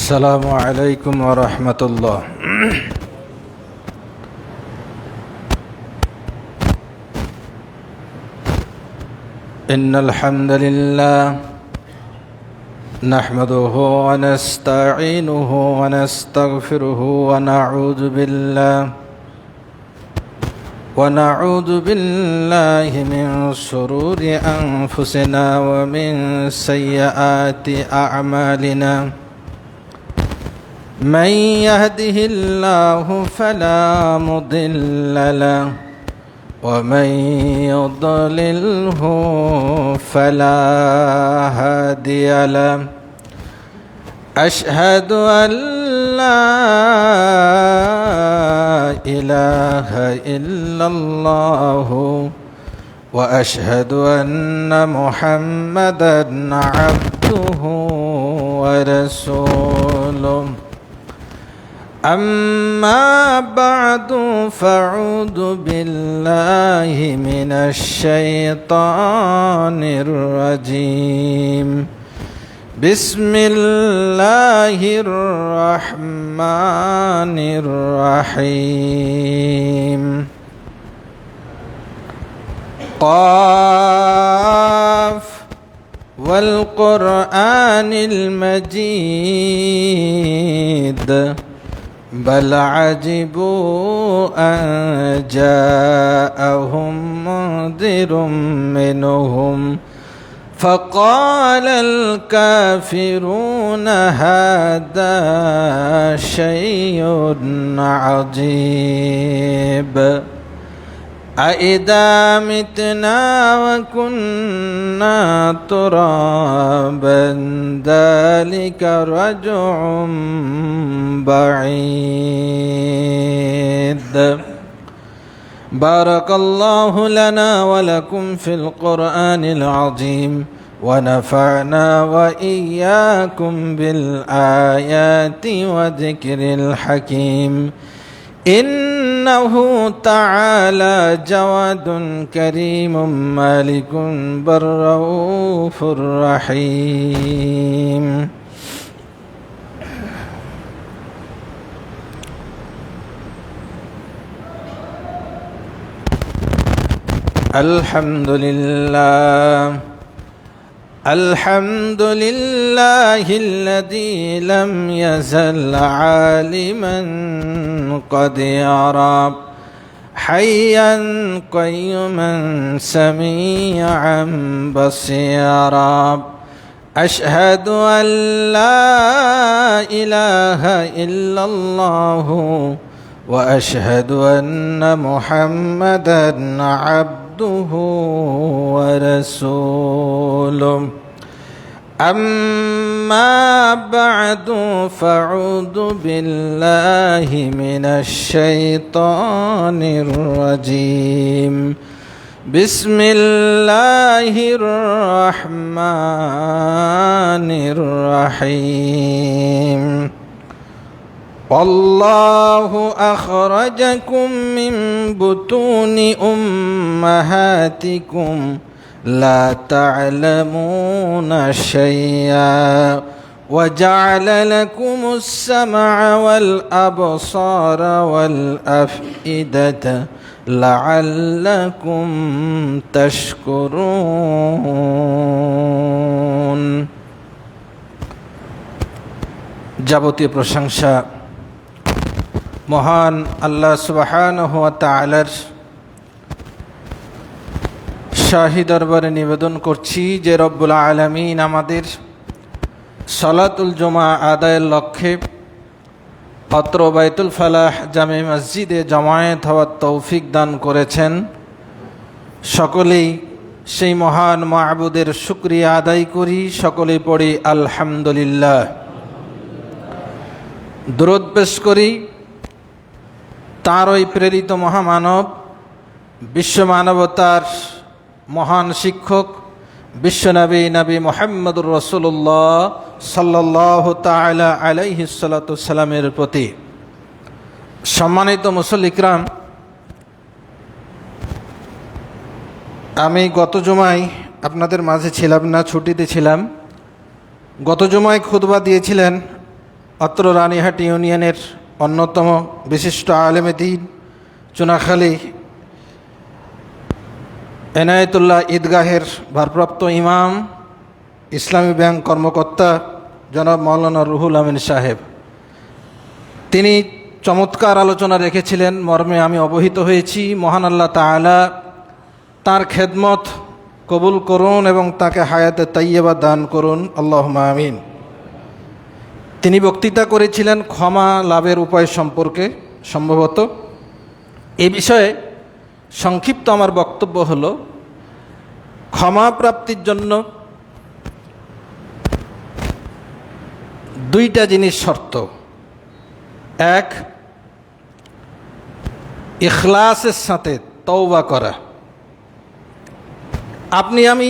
السلام عليكم ورحمة الله. إن الحمد لله نحمده ونستعينه ونستغفره ونعوذ بالله من شرور أنفسنا ومن سيئات أعمالنا. من يهده الله فلا مضل له ومن يضلله فلا هادي له. أشهد أن لا إله إلا الله وأشهد أن محمدا عبده ورسوله. أما بعد فأعوذ بالله من الشيطان الرجيم. بسم الله الرحمن الرحيم. قاف والقرآن المجيد بل عجبوا أن جاءهم منذر منهم فقال الكافرون هذا شيء عجيب. أإذا متنا وكنا ترابا ذلك رجع بعيد. بارك الله لنا ولكم في القرآن العظيم ونفعنا وإياكم بالآيات وذكر الحكيم. إنه تعالى جواد كريم مالك بر رؤوف رحيم. الحمد لله الذي لم يزل عالما قد يرى حيا قيوما سميعا بصيرا. أشهد أن لا إله إلا الله وأشهد أن محمدا عبده ورسوله. أما بعد فأعوذ بالله من الشيطان الرجيم. بسم الله الرحمن الرحيم. والله أخرجكم من بطون أمهاتكم لا تعلمون شيئا وجعل لكم السمع والأبصار والأفئدة لعلكم تشكرون. যাবতীয় প্রশংসা মহান আল্লাহ সুবহানাহু ওয়া তাআলার শাহী দরবারে নিবেদন করছি যে রব্বুল আলামিন আমাদের সালাতুল জুমা আদায়ের লক্ষ্যে অত্র বাইতুল ফালাহ জামে মসজিদে জামায়াত হওয়ার তৌফিক দান করেছেন। সকলেই সেই মহান মাবুদের শুকরিয়া আদায় করি। সকলেই পড়ি আলহামদুলিল্লাহ। দরুদ পেশ করি তাঁর ওই প্রেরিত মহামানব, বিশ্ব মানবতার মহান শিক্ষক বিশ্বনবী নবী মুহাম্মদুর রাসূলুল্লাহ সাল্লাল্লাহু তাআলা আলাইহি সাল্লাতু সাল্লামের প্রতি। সম্মানিত মুসল্লি ইকরাম, আমি গত জুমায় আপনাদের মাঝে ছিলাম না, ছুটিতে ছিলাম। গত জুমায় খুতবা দিয়েছিলেন অত্র রানীহাটি ইউনিয়নের অন্যতম বিশিষ্ট আলেমে দ্বীন চুনাখালী এনায়েতুল্লাহ ঈদগাহের ভারপ্রাপ্ত ইমাম, ইসলামী ব্যাংক কর্মকর্তা জনাব মাওলানা রুহুল আমিন সাহেব, তিনি চমৎকার আলোচনা রেখেছিলেন, মর্মে আমি অবহিত হয়েছি। মহান আল্লাহ তাআলা তার খেদমত কবুল করুন এবং তাকে হায়াতে তাইয়্যিবা দান করুন, আল্লাহুম্মা আমিন। তিনি বক্তৃতা করেছিলেন ক্ষমা লাভের উপায় সম্পর্কে। সম্ভবত এ বিষয়ে সংক্ষিপ্ত আমার বক্তব্য হলো, ক্ষমা প্রাপ্তির জন্য দুইটা জিনিস শর্ত। এক, ইখলাসের সাথে তওবা করা। আপনি আমি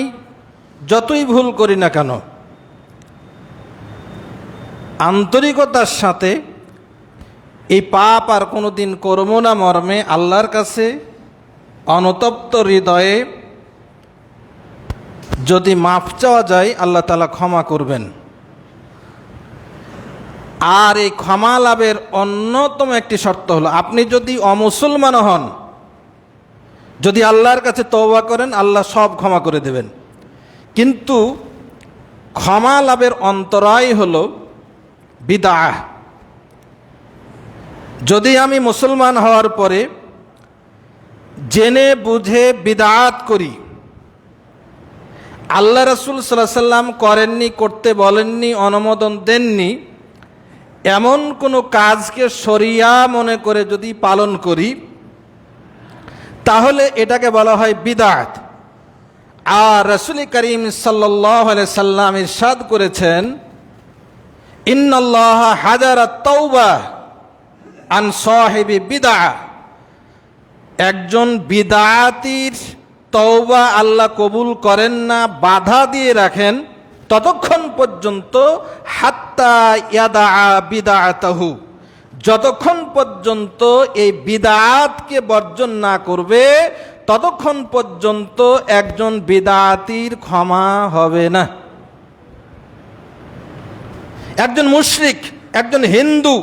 যতই ভুল করি না কেন, আন্তরিকতার সাথে এই পাপ আর কোনো দিন করব না মর্মে আল্লাহর কাছে অনতপ্ত হৃদয়ে যদি মাফ চাওয়া যায়, আল্লাহ তাআলা ক্ষমা করবেন। আর এই ক্ষমা লাভের অন্যতম একটি শর্ত হলো, আপনি যদি অমুসলমান হন, যদি আল্লাহর কাছে তওবা করেন, আল্লাহ সব ক্ষমা করে দেবেন। কিন্তু ক্ষমা লাভের অন্তরায় হলো বিদআহ। যদি আমি মুসলমান হওয়ার পরে জেনে বুঝে বিদআত করি, আল্লাহ রাসূল সাল্লাল্লাহু আলাইহি সাল্লাম করেননি, করতে বলেননি, অনুমোদন দেননি, এমন কোনো কাজকে শরিয়া মনে করে যদি পালন করি, তাহলে এটাকে বলা হয় বিদআত। আর রাসূল করিম সাল্লাল্লাহু আলাইহি সাল্লাম ইরশাদ করেছেন, ইন্নাল্লাহা হাজারা তাওবা আন সাহিবি বিদআ। একজন বিদআতির তওবা আল্লাহ কবুল করেন না, বাধা দিয়ে রাখেন ততক্ষণ পর্যন্ত, হাত্তা ইয়াদা বিদআতাহু, যতক্ষণ পর্যন্ত এই বিদআতকে বর্জন না করবে ততক্ষণ পর্যন্ত একজন বিদআতির ক্ষমা হবে না। একজন মুশরিক, একজন হিন্দু,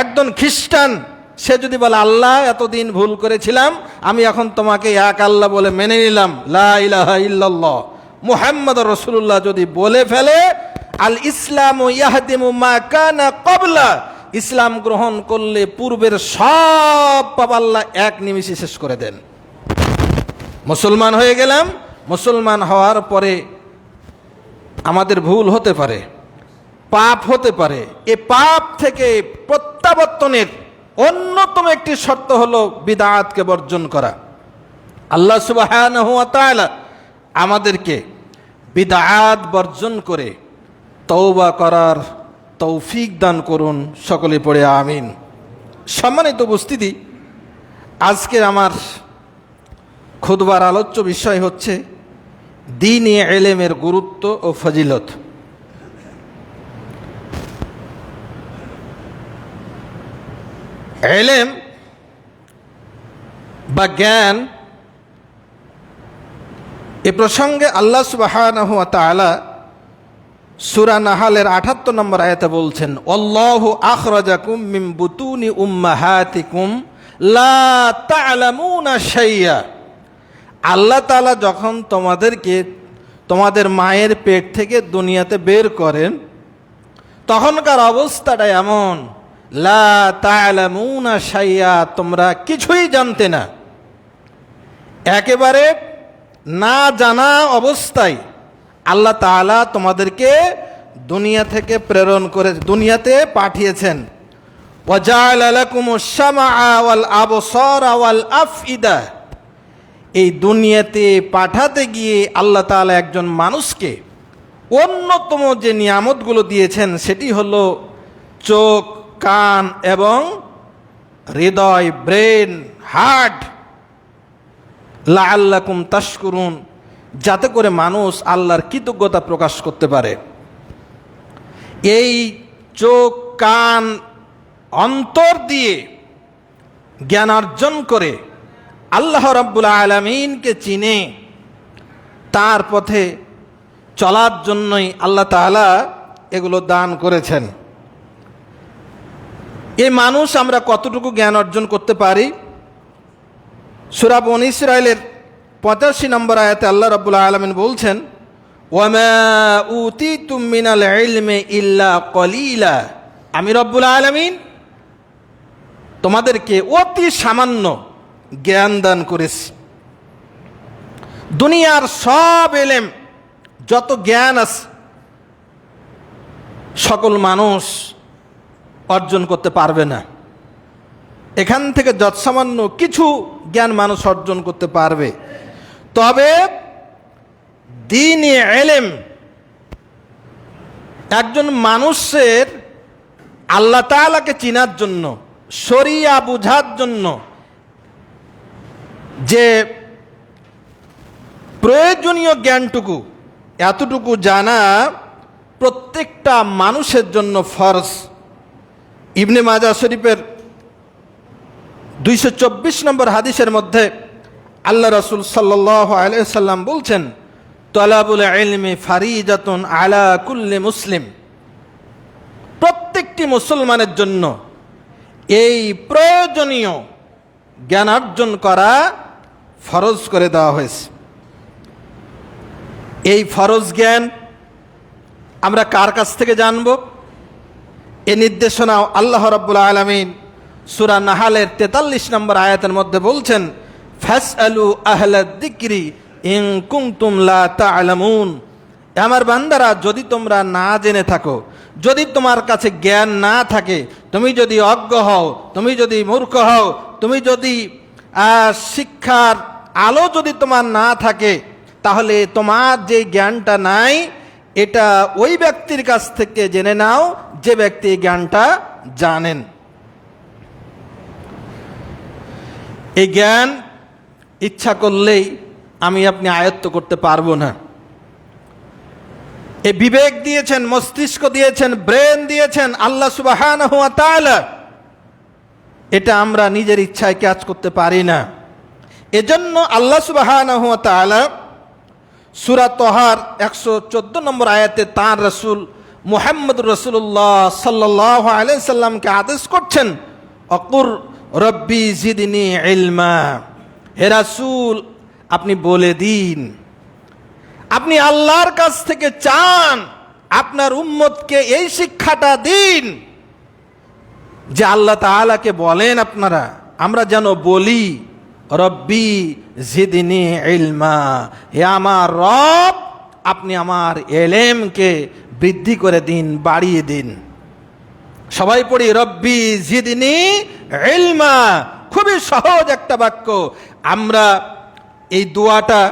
একজন খ্রিস্টান, সে যদি বলে আল্লাহ এতদিন ভুল করেছিলাম, আমি এখন তোমাকে এক আল্লাহ বলে মেনে নিলাম, লা ইলাহা ইল্লাল্লাহ মুহাম্মাদুর রাসূলুল্লাহ যদি বলে ফেলে, আল ইসলামু ইয়াহদিমু মা কানা ক্বাবলা, ইসলাম গ্রহণ করলে পূর্বের সব পাপ আল্লাহ এক নিমিষে শেষ করে দেন। মুসলমান হয়ে গেলাম, মুসলমান হওয়ার পরে আমাদের ভুল হতে পারে, পাপ হতে পারে। এ পাপ থেকে প্রত্যাবর্তনের অন্যতম একটি শর্ত হলো বিদআতকে বর্জন করা। আল্লাহ সুবহানাহু ওয়া তাআলা আমাদেরকে বিদআত বর্জন করে তওবা করার তৌফিক দান করুন, সকলে পড়ে আমিন। সম্মানিত উপস্থিতি, আজকে আমার খুতবার আলোচ্য বিষয় হচ্ছে দ্বীনি ইলমের গুরুত্ব ও ফজিলত। ইলম বা জ্ঞান, এ প্রসঙ্গে আল্লাহ সুবহানাহু ওয়া তাআলা সূরা নাহালের ৭৮ নম্বর আয়াতে বলছেন, আল্লাহু আখরাজাকুম মিন বুতুনি উম্মাহাতিকুম লা তা'লামুনা শাইয়া। আল্লাহ তাআলা যখন তোমাদেরকে তোমাদের মায়ের পেট থেকে দুনিয়াতে বের করেন, তখনকার অবস্থাটা এমন, লা তা'লামুনা শাইয়া, তোমরা কিছুই জানতে না। একেবারে না জানা অবস্থায় আল্লাহ তাআলা তোমাদেরকে দুনিয়া থেকে প্রেরণ করে দুনিয়াতে পাঠিয়েছেন। ওয়া জাআলা লাকুমুশ শামআ ওয়াল আবসারা ওয়াল আফইদা। এই দুনিয়াতে পাঠাতে গিয়ে আল্লাহ তাআলা একজন মানুষকে অন্যতম যে নিয়ামতগুলো দিয়েছেন সেটি হলো চোখ, কান এবং হৃদয়, ব্রেন, হার্ট। লাআল্লাকুম তাশকুরুন, যাতে করে মানুষ আল্লাহর কৃতজ্ঞতা প্রকাশ করতে পারে। এই চোখ, কান, অন্তর দিয়ে জ্ঞান অর্জন করে আল্লাহ রাব্বুল আলামিনকে চিনে তার পথে চলার জন্যই আল্লাহ তাআলা এগুলো দান করেছেন। এই মানুষ আমরা কতটুকু জ্ঞান অর্জন করতে পারি? সূরা বনী ইসরাঈলের 85 নম্বর আয়াতে আল্লাহ রাব্বুল আলামিন বলছেন, ওয়ামা উতিতুম মিনাল ইলমি ইল্লা কলিলা। আমি রব্বুল আলামিন তোমাদেরকে অতি সামান্য জ্ঞান দান করেছি। দুনিয়ার সব এলেম, যত জ্ঞান আছে, সকল মানুষ অর্জন করতে পারবে না। এখান থেকে যৎসামান্য কিছু জ্ঞান মানুষ অর্জন করতে পারবে। তবে দ্বীনি ইলম একজন মানুষের আল্লাহ তাআলাকে চিনার জন্য, শরিয়া বুঝার জন্য যে প্রয়োজনীয় জ্ঞানটুকু, এতটুকু জানা প্রত্যেকটা মানুষের জন্য ফরজ। ইবনে মাজাহ শরীফের 224 নম্বর হাদিসের মধ্যে আল্লাহ রাসূল সাল্লাল্লাহু আলাইহি সাল্লাম বলছেন, তালাবুল ইলমি ফারিজাতুন আলা কুল্লি মুসলিম। প্রত্যেকটি মুসলমানের জন্য এই প্রয়োজনীয় জ্ঞানার্জন করা ফরজ করে দেওয়া হয়েছে। এই ফরজ জ্ঞান আমরা কার কাছ থেকে জানব? এই নির্দেশনা আল্লাহ রাব্বুল আলামিন সূরা নাহালের 43 নম্বর আয়াতের মধ্যে বলছেন, ফাসআলু আহলাদ যিকরি ইন কুনতুম লা তা'লামুন। আমার বান্দারা, যদি তোমরা না জেনে থাকো, যদি তোমার কাছে জ্ঞান না থাকে, তুমি যদি অজ্ঞ হও, তুমি যদি মূর্খ হও, তুমি যদি শিক্ষার আলো যদি তোমার না থাকে, তাহলে তোমার যে জ্ঞানটা নাই, এটা ওই ব্যক্তির কাছ থেকে জেনে নাও যে ব্যক্তি জ্ঞানটা জানেন। এই জ্ঞান ইচ্ছা করলেই আমি আপনি আয়ত্ত করতে পারবো না। এই বিবেক দিয়েছেন, মস্তিষ্ক দিয়েছেন, ব্রেন দিয়েছেন আল্লাহ সুবহানাহু ওয়া তাআলা। এটা আমরা নিজের ইচ্ছায় কাজ করতে পারি না। এজন্য আল্লাহ সুবহানাহু ওয়া তাআলা সূরা তহার 114 নম্বর আয়াতে তাঁর রাসূল মুহাম্মদুর রাসূলুল্লাহ সাল্লাল্লাহু আলাইহি সাল্লামকে আদেশ করছেন, অকুর রব্বি জিদনি ইলমা। হে রাসূল, আপনি বলে দিন, আপনি আল্লাহর কাছ থেকে চান, আপনার উম্মতকে এই শিক্ষাটা দিন যে আল্লাহ তাআলাকে বলেন আপনারা, আমরা যেন বলি, রব্বি জিদনি ইলমা, হে আমার রব, আপনি আমার এলেমকে বৃদ্ধি করে দিন, বাড়িয়ে দিন। সবাই পড়ি, রব্বি জিদনি ইলমা। খুবই সহজ একটা বাক্য। আমরা এই দোয়াটা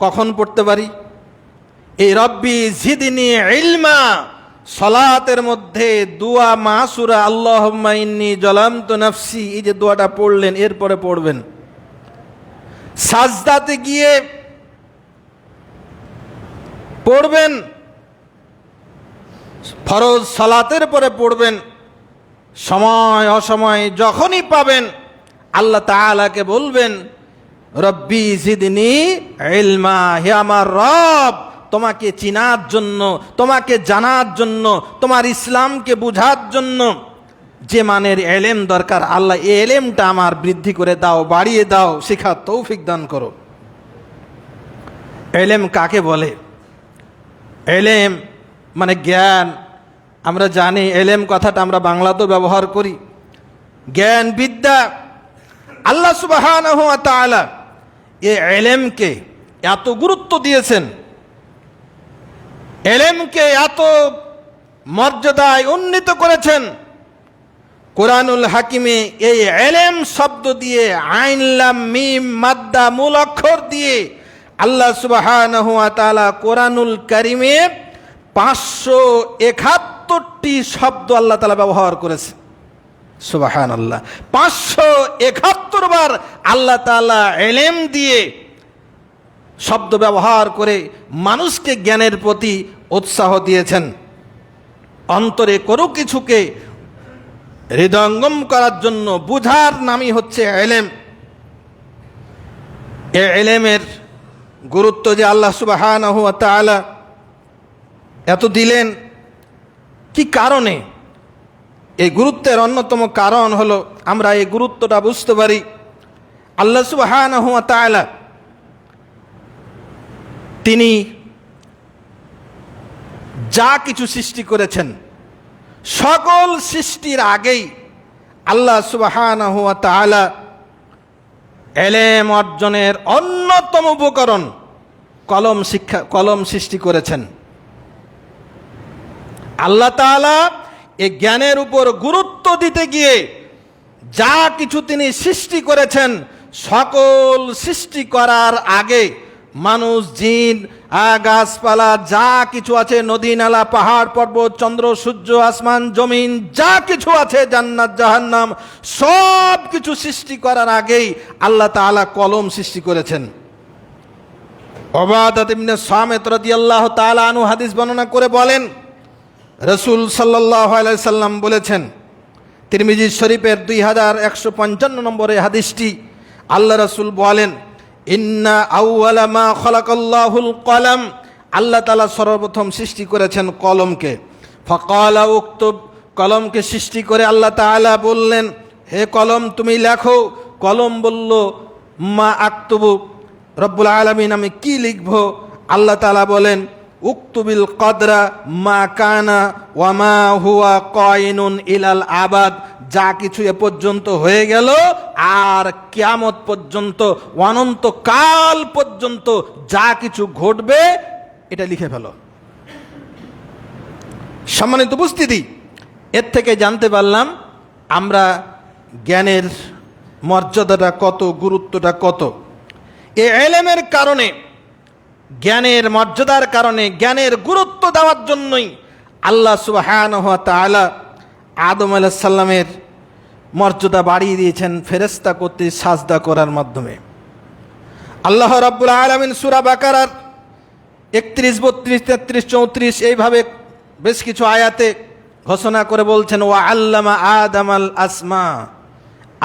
কখন পড়তে পারি? এই রব্বি জিদনি ইলমা সালাতের মধ্যে দোয়া মাসুরা আল্লাহুম্মা ইন্নী যালামতু নাফসি, এই যে দোয়াটা পড়লেন, এরপরে পড়বেন। সাজদাতে গিয়ে পড়বেন, ফরজ সালাতের পরে পড়বেন। সময় অসময় যখনই পাবেন আল্লাহ তাআলাকে বলবেন, রব্বি জিদনি ইলমা, হে আমার রব, তোমাকে চিনার জন্য, তোমাকে জানার জন্য, তোমার ইসলামকে বুঝার জন্য যে মানের এলেম দরকার, আল্লাহ এই এলেমটা আমার বৃদ্ধি করে দাও, বাড়িয়ে দাও, শেখার তৌফিক দান করো। এলেম কাকে বলে? এলেম মানে জ্ঞান। আমরা জানি এলেম কথাটা আমরা বাংলাতেও ব্যবহার করি, জ্ঞান বিদ্যা। আল্লাহ সুবহানাহু ওয়া তাআলা এই এলেমকে এত গুরুত্ব দিয়েছেন, এলেমকে এত মর্যাদায় উন্নীত করেছেন। কোরআনুল হাকিমে এই এলেম শব্দ দিয়ে, আইন লাম মিম মাদ্দা মূল অক্ষর দিয়ে আল্লাহ সুবহানাহু ওয়া তাআলা কোরআনুল কারিমে 571টি শব্দ আল্লাহ তাআলা ব্যবহার করেছে। সুবহানাল্লাহ, 571 বার আল্লাহ তাআলা এলেম দিয়ে শব্দ ব্যবহার করে মানুষকে জ্ঞানের প্রতি উৎসাহ দিয়েছেন। অন্তরে কোনো কিছুকে হৃদয়ঙ্গম করার জন্য বুঝার নামই হচ্ছে এলেম। এই এলেমের গুরুত্ব যে আল্লাহ সুবহানাহু ওয়া তাআলা এত দিলেন, কি কারণে? এই গুরুত্বের অন্যতম কারণ হলো আমরা এই গুরুত্বটা বুঝতে পারি। আল্লাহ সুবহানাহু ওয়া তাআলা তিনি যা কিছু সৃষ্টি করেছেন, সকল সৃষ্টির আগেই আল্লাহ সুবহানাহু ওয়া তাআলা ইলম অর্জনের অন্যতম উপকরণ কলম সৃষ্টি করেছেন। আল্লাহ তাআলা এই জ্ঞানের উপর গুরুত্ব দিতে গিয়ে যা কিছু তিনি সৃষ্টি করেছেন, সকল সৃষ্টি করার আগে মানুষ, জিন, গাছপালা যা কিছু আছে, নদী নালা, পাহাড় পর্বত, চন্দ্র সূর্য, আসমান জমিন, যা কিছু আছে, জান্নাত জাহান্নাম, সব কিছু সৃষ্টি করার আগেই আল্লাহ তাআলা কলম সৃষ্টি করেছেন। উবাদাহ ইবনে সামিত রাদিয়াল্লাহু তাআলা আনহু হাদিস বর্ণনা করে বলেন, রাসূল সাল্লাল্লাহু আলাইহি সাল্লাম বলেছেন, তিরমিজি শরীফের 2155 নম্বরের হাদিসটি, আল্লাহ রাসূল বলেন, ইন্না আউওয়ালা মা খালাকাল্লাহুল কলম, আল্লাহ তাআলা সর্বপ্রথম সৃষ্টি করেছেন কলমকে। ফাকালা উকতুব, কলমকে সৃষ্টি করে আল্লাহ তাআলা বললেন, হে কলম তুমি লেখো। কলম বলল, মা আকতুবু, রব্বুল আলামিন আমি কি লিখব? আল্লাহ তাআলা বলেন, উকতুবিল কদরা মা কানা ওয়া মা হুয়া কায়িনুন ইলাল আবাদ, যা কিছু এ পর্যন্ত হয়ে গেল আর কিয়ামত পর্যন্ত, অনন্ত কাল পর্যন্ত যা কিছু ঘটবে এটা লিখে ফেলো। সম্মানিত উপস্থিতি, এর থেকে জানতে পারলাম আমরা জ্ঞানের মর্যাদাটা কত, গুরুত্বটা কত। এই ইলমের কারণে, জ্ঞানের মর্যাদার কারণে, জ্ঞানের গুরুত্ব দেওয়ার জন্যই আল্লাহ সুবহানাহু ওয়া তাআলা আদম আলাইহিস সালামের মর্যাদা বাড়িয়ে দিয়েছেন ফেরেশতা কর্তৃক সাজদা করার মাধ্যমে। আল্লাহ রাব্বুল আলামিন সূরা বাকারার 31, 32, 33, 34 এইভাবে বেশ কিছু আয়াতে ঘোষণা করে বলছেন, ওয়া আল্লামা আদামাল আসমা,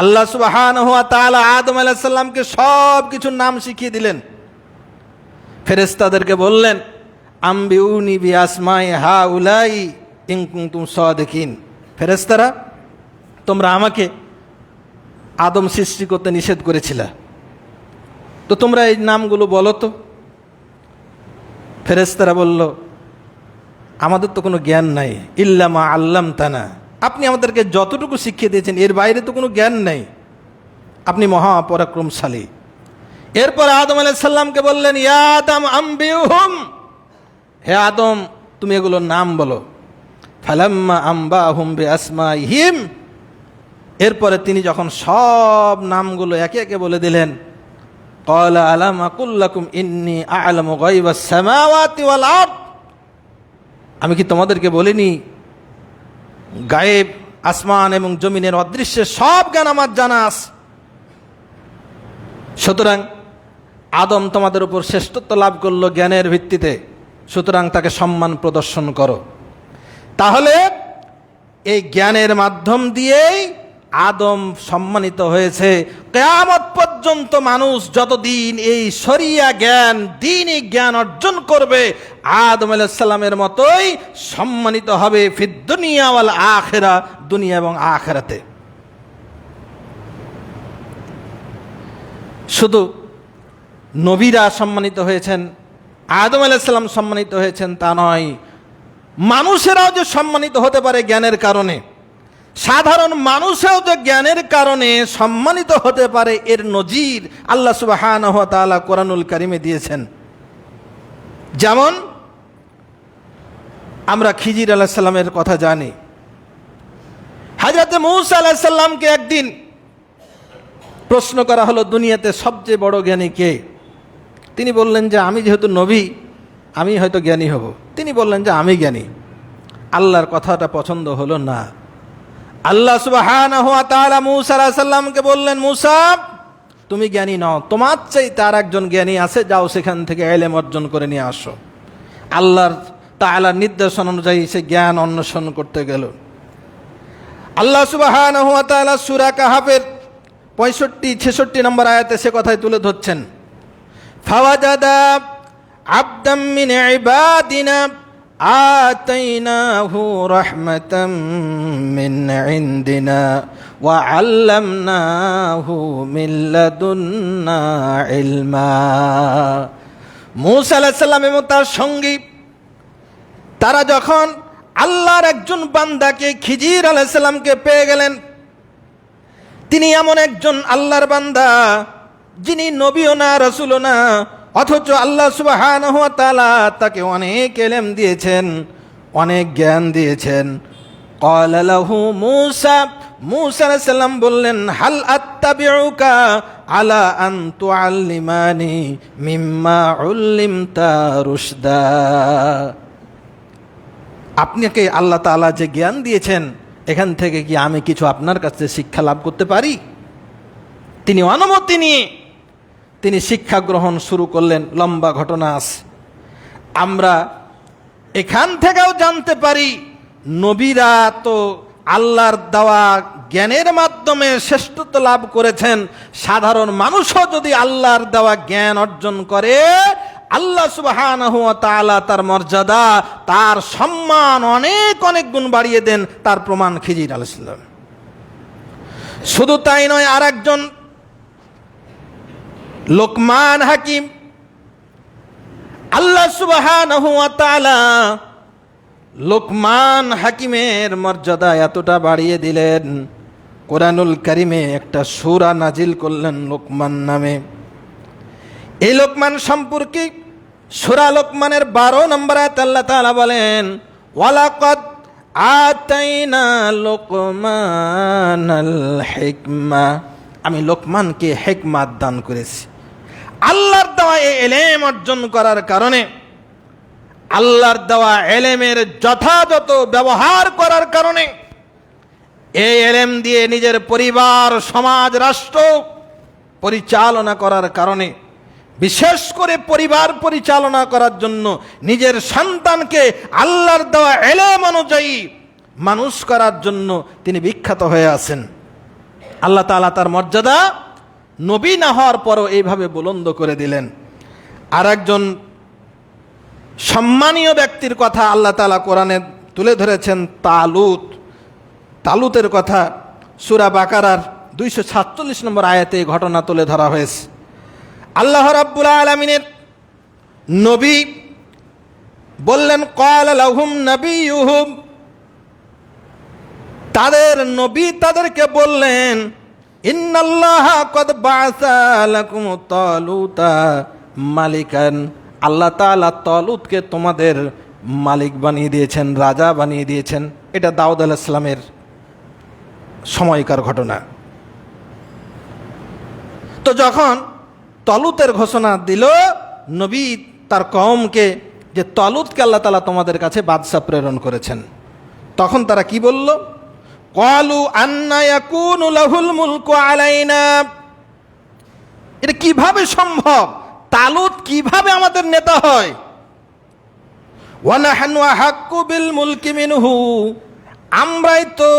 আল্লাহ সুবহানাহু ওয়া তাআলা আদম আলাইহিস সালামকে সব কিছুর নাম শিখিয়ে দিলেন। ফেরেশতাদেরকে বললেন, আম্বিউনি বিআসমাই হাউলাই ইন কুনতুম সাদিকিন, ফেরেশতারা তোমরা আমাকে আদম সৃষ্টি করতে নিষেধ করেছিলে, তো তোমরা এই নামগুলো বলো তো। ফেরেশতারা বলল, আমাদের তো কোনো জ্ঞান নাই, ইল্লা মা আল্লামতানা, আপনি আমাদেরকে যতটুকু শিখিয়ে দিয়েছেন এর বাইরে তো কোনো জ্ঞান নেই, আপনি মহা পরাক্রমশালী। এরপর আদম আলাইহিস সালামকে বললেন, ইয়া আদম আম্বিউহুম, হে আদম তুমি এগুলোর নাম বলো। ফালাম্মা আম্বাহুম বিআসমাইহিম, এরপরে তিনি যখন সব নামগুলো একে একে বলে দিলেন, ক্বালা আলাম আকুল লাকুম ইন্নী আ'লামু গায়বাস সামাওয়াতি ওয়াল আরদ, আমি কি তোমাদেরকে বলিনি গায়েব, আসমান এবং জমিনের অদৃশ্যের সব জ্ঞান আমার জানা আছে। সুতরাং আদম তোমাদের উপর শ্রেষ্ঠত্ব লাভ করলো জ্ঞানের ভিত্তিতে, সুতরাং তাকে সম্মান প্রদর্শন করো। তাহলে এই জ্ঞানের মাধ্যম দিয়েই আদম সম্মানিত হয়েছে। কিয়ামত পর্যন্ত মানুষ যতদিন এই শরিয়া জ্ঞান, দ্বীনি জ্ঞান অর্জন করবে, আদম আলাইহিস সালামের মতোই সম্মানিত হবে ফিদ দুনিয়া ওয়াল আখিরা, দুনিয়া এবং আখিরাতে। শুধু নবীরা সম্মানিত হয়েছেন, আদম আলাইহিস সালাম সম্মানিত হয়েছেন তা নয়, মানুষেরাও যে সম্মানিত হতে পারে জ্ঞানের কারণে, সাধারণ মানুষও যে জ্ঞানের কারণে সম্মানিত হতে পারে, এর নজির আল্লাহ সুবহানাহু ওয়া তাআলা কোরআনুল কারিমে দিয়েছেন। যেমন আমরা খিজির আলাইহিস সালামের কথা জানি। হযরত মূসা আলাইহিস সালামকে একদিন প্রশ্ন করা হলো, দুনিয়াতে সবচেয়ে বড় জ্ঞানী কে? তিনি বললেন যে আমি যেহেতু নবী, আমি হয়তো জ্ঞানী হব। তিনি বললেন যে আমি জ্ঞানী। আল্লাহর কথাটা পছন্দ হলো না। আল্লাহ সুবহানাহু ওয়া তাআলা মূসা আলাইহিস সালামকে বললেন, মূসা তুমি জ্ঞানী নও, তোমার চাইতে তার একজন জ্ঞানী আছে, যাও সেখান থেকে ইলম অর্জন করে নিয়ে আসো। আল্লাহর তাআলার নির্দেশনা অনুযায়ী সে জ্ঞান অন্বেষণ করতে গেল। আল্লাহ সুবহানাহু ওয়া তাআলা সূরা কাহাফের 65-66 নম্বর আয়াতে সে কথাই তুলে ধরছেন। ফাওয়াজাদা আবদাম মিন ইবাদিনা آتيناه رحمة من عندنا وعلمناه من لدنا علما। মূসা আলাইহিস সালাম এবং তার সঙ্গী তারা যখন আল্লাহর একজন বান্দাকে খিজির আলাইহিস সালামকে পেয়ে গেলেন, তিনি এমন একজন আল্লাহর বান্দা যিনি নবীও না রাসূলও না, অথচ আল্লাহ সুবহানাহু ওয়া তাআলা তাকে অনেক ইলম দিয়েছেন, অনেক জ্ঞান দিয়েছেন। ক্বালা লাহু মূসা, মূসা আলাইহিস সালাম বললেন, হাল আত্তাবিউকা আলা আন তুআল্লিমানি মিম্মা উল্লিমতা রুশদা। আপনাকে আল্লাহ তাআলা যে জ্ঞান দিয়েছেন, এখান থেকে কি আমি কিছু আপনার কাছে শিক্ষা লাভ করতে পারি? তিনি অনুমতি নিয়ে তিনি শিক্ষা গ্রহণ শুরু করলেন। লম্বা ঘটনা আছে। আমরা এখান থেকেও জানতে পারি নবীরা তো আল্লাহর দেওয়া জ্ঞানের মাধ্যমে শ্রেষ্ঠত্ব লাভ করেছেন। সাধারণ মানুষও যদি আল্লাহর দেওয়া জ্ঞান অর্জন করে, আল্লাহ সুবহানাহু ওয়া তাআলা তার মর্যাদা, তার সম্মান অনেক অনেক গুণ বাড়িয়ে দেন। তার প্রমাণ খিজির আলাইহিস সালাম। শুধু তাই নয়, আর একজন লোকমান হাকিম, আল্লাহ সুবহানাহু ওয়া তাআলা লোকমান হাকিমের মর্যাদা এতটা বাড়িয়ে দিলেন, কোরআনুল কারিমে একটা সূরা নাজিল করলেন লোকমান নামে। এই লোকমান সম্পর্কে সূরা লোকমানের 12 নম্বর আয়াত আল্লাহ তাআলা বলেন, ওয়ালাকাদ আতাইনা লোকমানাল হিকমা, আমি লোকমানকে হিকমত দান করেছি। আল্লাহর দেওয়া এই ইলম অর্জন করার কারণে, আল্লাহর দেওয়া ইলমের যথাযথ ব্যবহার করার কারণে, এই ইলম দিয়ে নিজের পরিবার, সমাজ, রাষ্ট্র পরিচালনা করার কারণে, বিশেষ করে পরিবার পরিচালনা করার জন্য নিজের সন্তানকে আল্লাহর দেওয়া ইলম অনুযায়ী মানুষ করার জন্য তিনি বিখ্যাত হয়ে আছেন। আল্লাহ তাআলা তার মর্যাদা নবী না হওয়ার পরও এইভাবে বুলন্দ করে দিলেন। আর একজন সম্মানীয় ব্যক্তির কথা আল্লাহ তাআলা কোরআনে তুলে ধরেছেন, তালুত। তালুতের কথা সূরা বাকারার 247 নম্বর আয়াতে ঘটনা তুলে ধরা হয়েছে। আল্লাহ রাব্বুল আলামিনের নবী বললেন, ক্বালা লাহুম নাবিয়ুহুম, তাদের নবী তাদেরকে বললেন, ইন্নাল্লাহা ক্বাদ বাআসা লাকুম তালুতা মালিকান, আল্লাহ তাআলা তালুতকে তোমাদের মালিক বানিয়ে দিয়েছেন, রাজা বানিয়ে দিয়েছেন। এটা দাউদ আলাইহিস সালামের সময়কার ঘটনা। তো যখন তালুতের ঘোষণা দিল নবী তার কওমকে যে তালুতকে আল্লাহ তাআলা তোমাদের কাছে বাদশা প্রেরণ করেছেন, তখন তারা কি বলল? ক্বালু আন্না ইয়াকুনু লাহুল মুলকু আলাইনা, এটা কিভাবে সম্ভব? তালুত কিভাবে আমাদের নেতা হয়? ওয়া নাহনু আহাক্কু বিল মুলকি মিনহু, আমরাই তো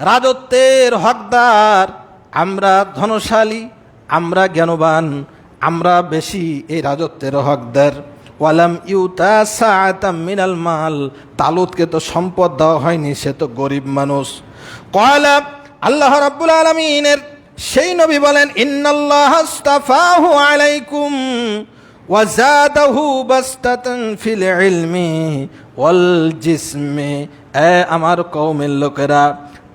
রাজত্বের হকদার, আমরা ধনশালী, আমরা জ্ঞানবান, আমরা বেশি এই রাজত্বের হকদার। ওয়ালাম ইউতা সাআতাম মিনাল মাল, তালুতকে তো সম্পদ দেওয়া হয়নি, সে তো গরিব মানুষ। ক্বালা, আল্লাহ রাব্বুল আলামিনের সেই নবী বলেন, ইন্নাল্লাহা আস্তাফাহু আলাইকুম ওয়া যাদাহু বাসতাতান ফিল ইলমি ওয়াল জিসমি। আমার কওমের লোকেরা,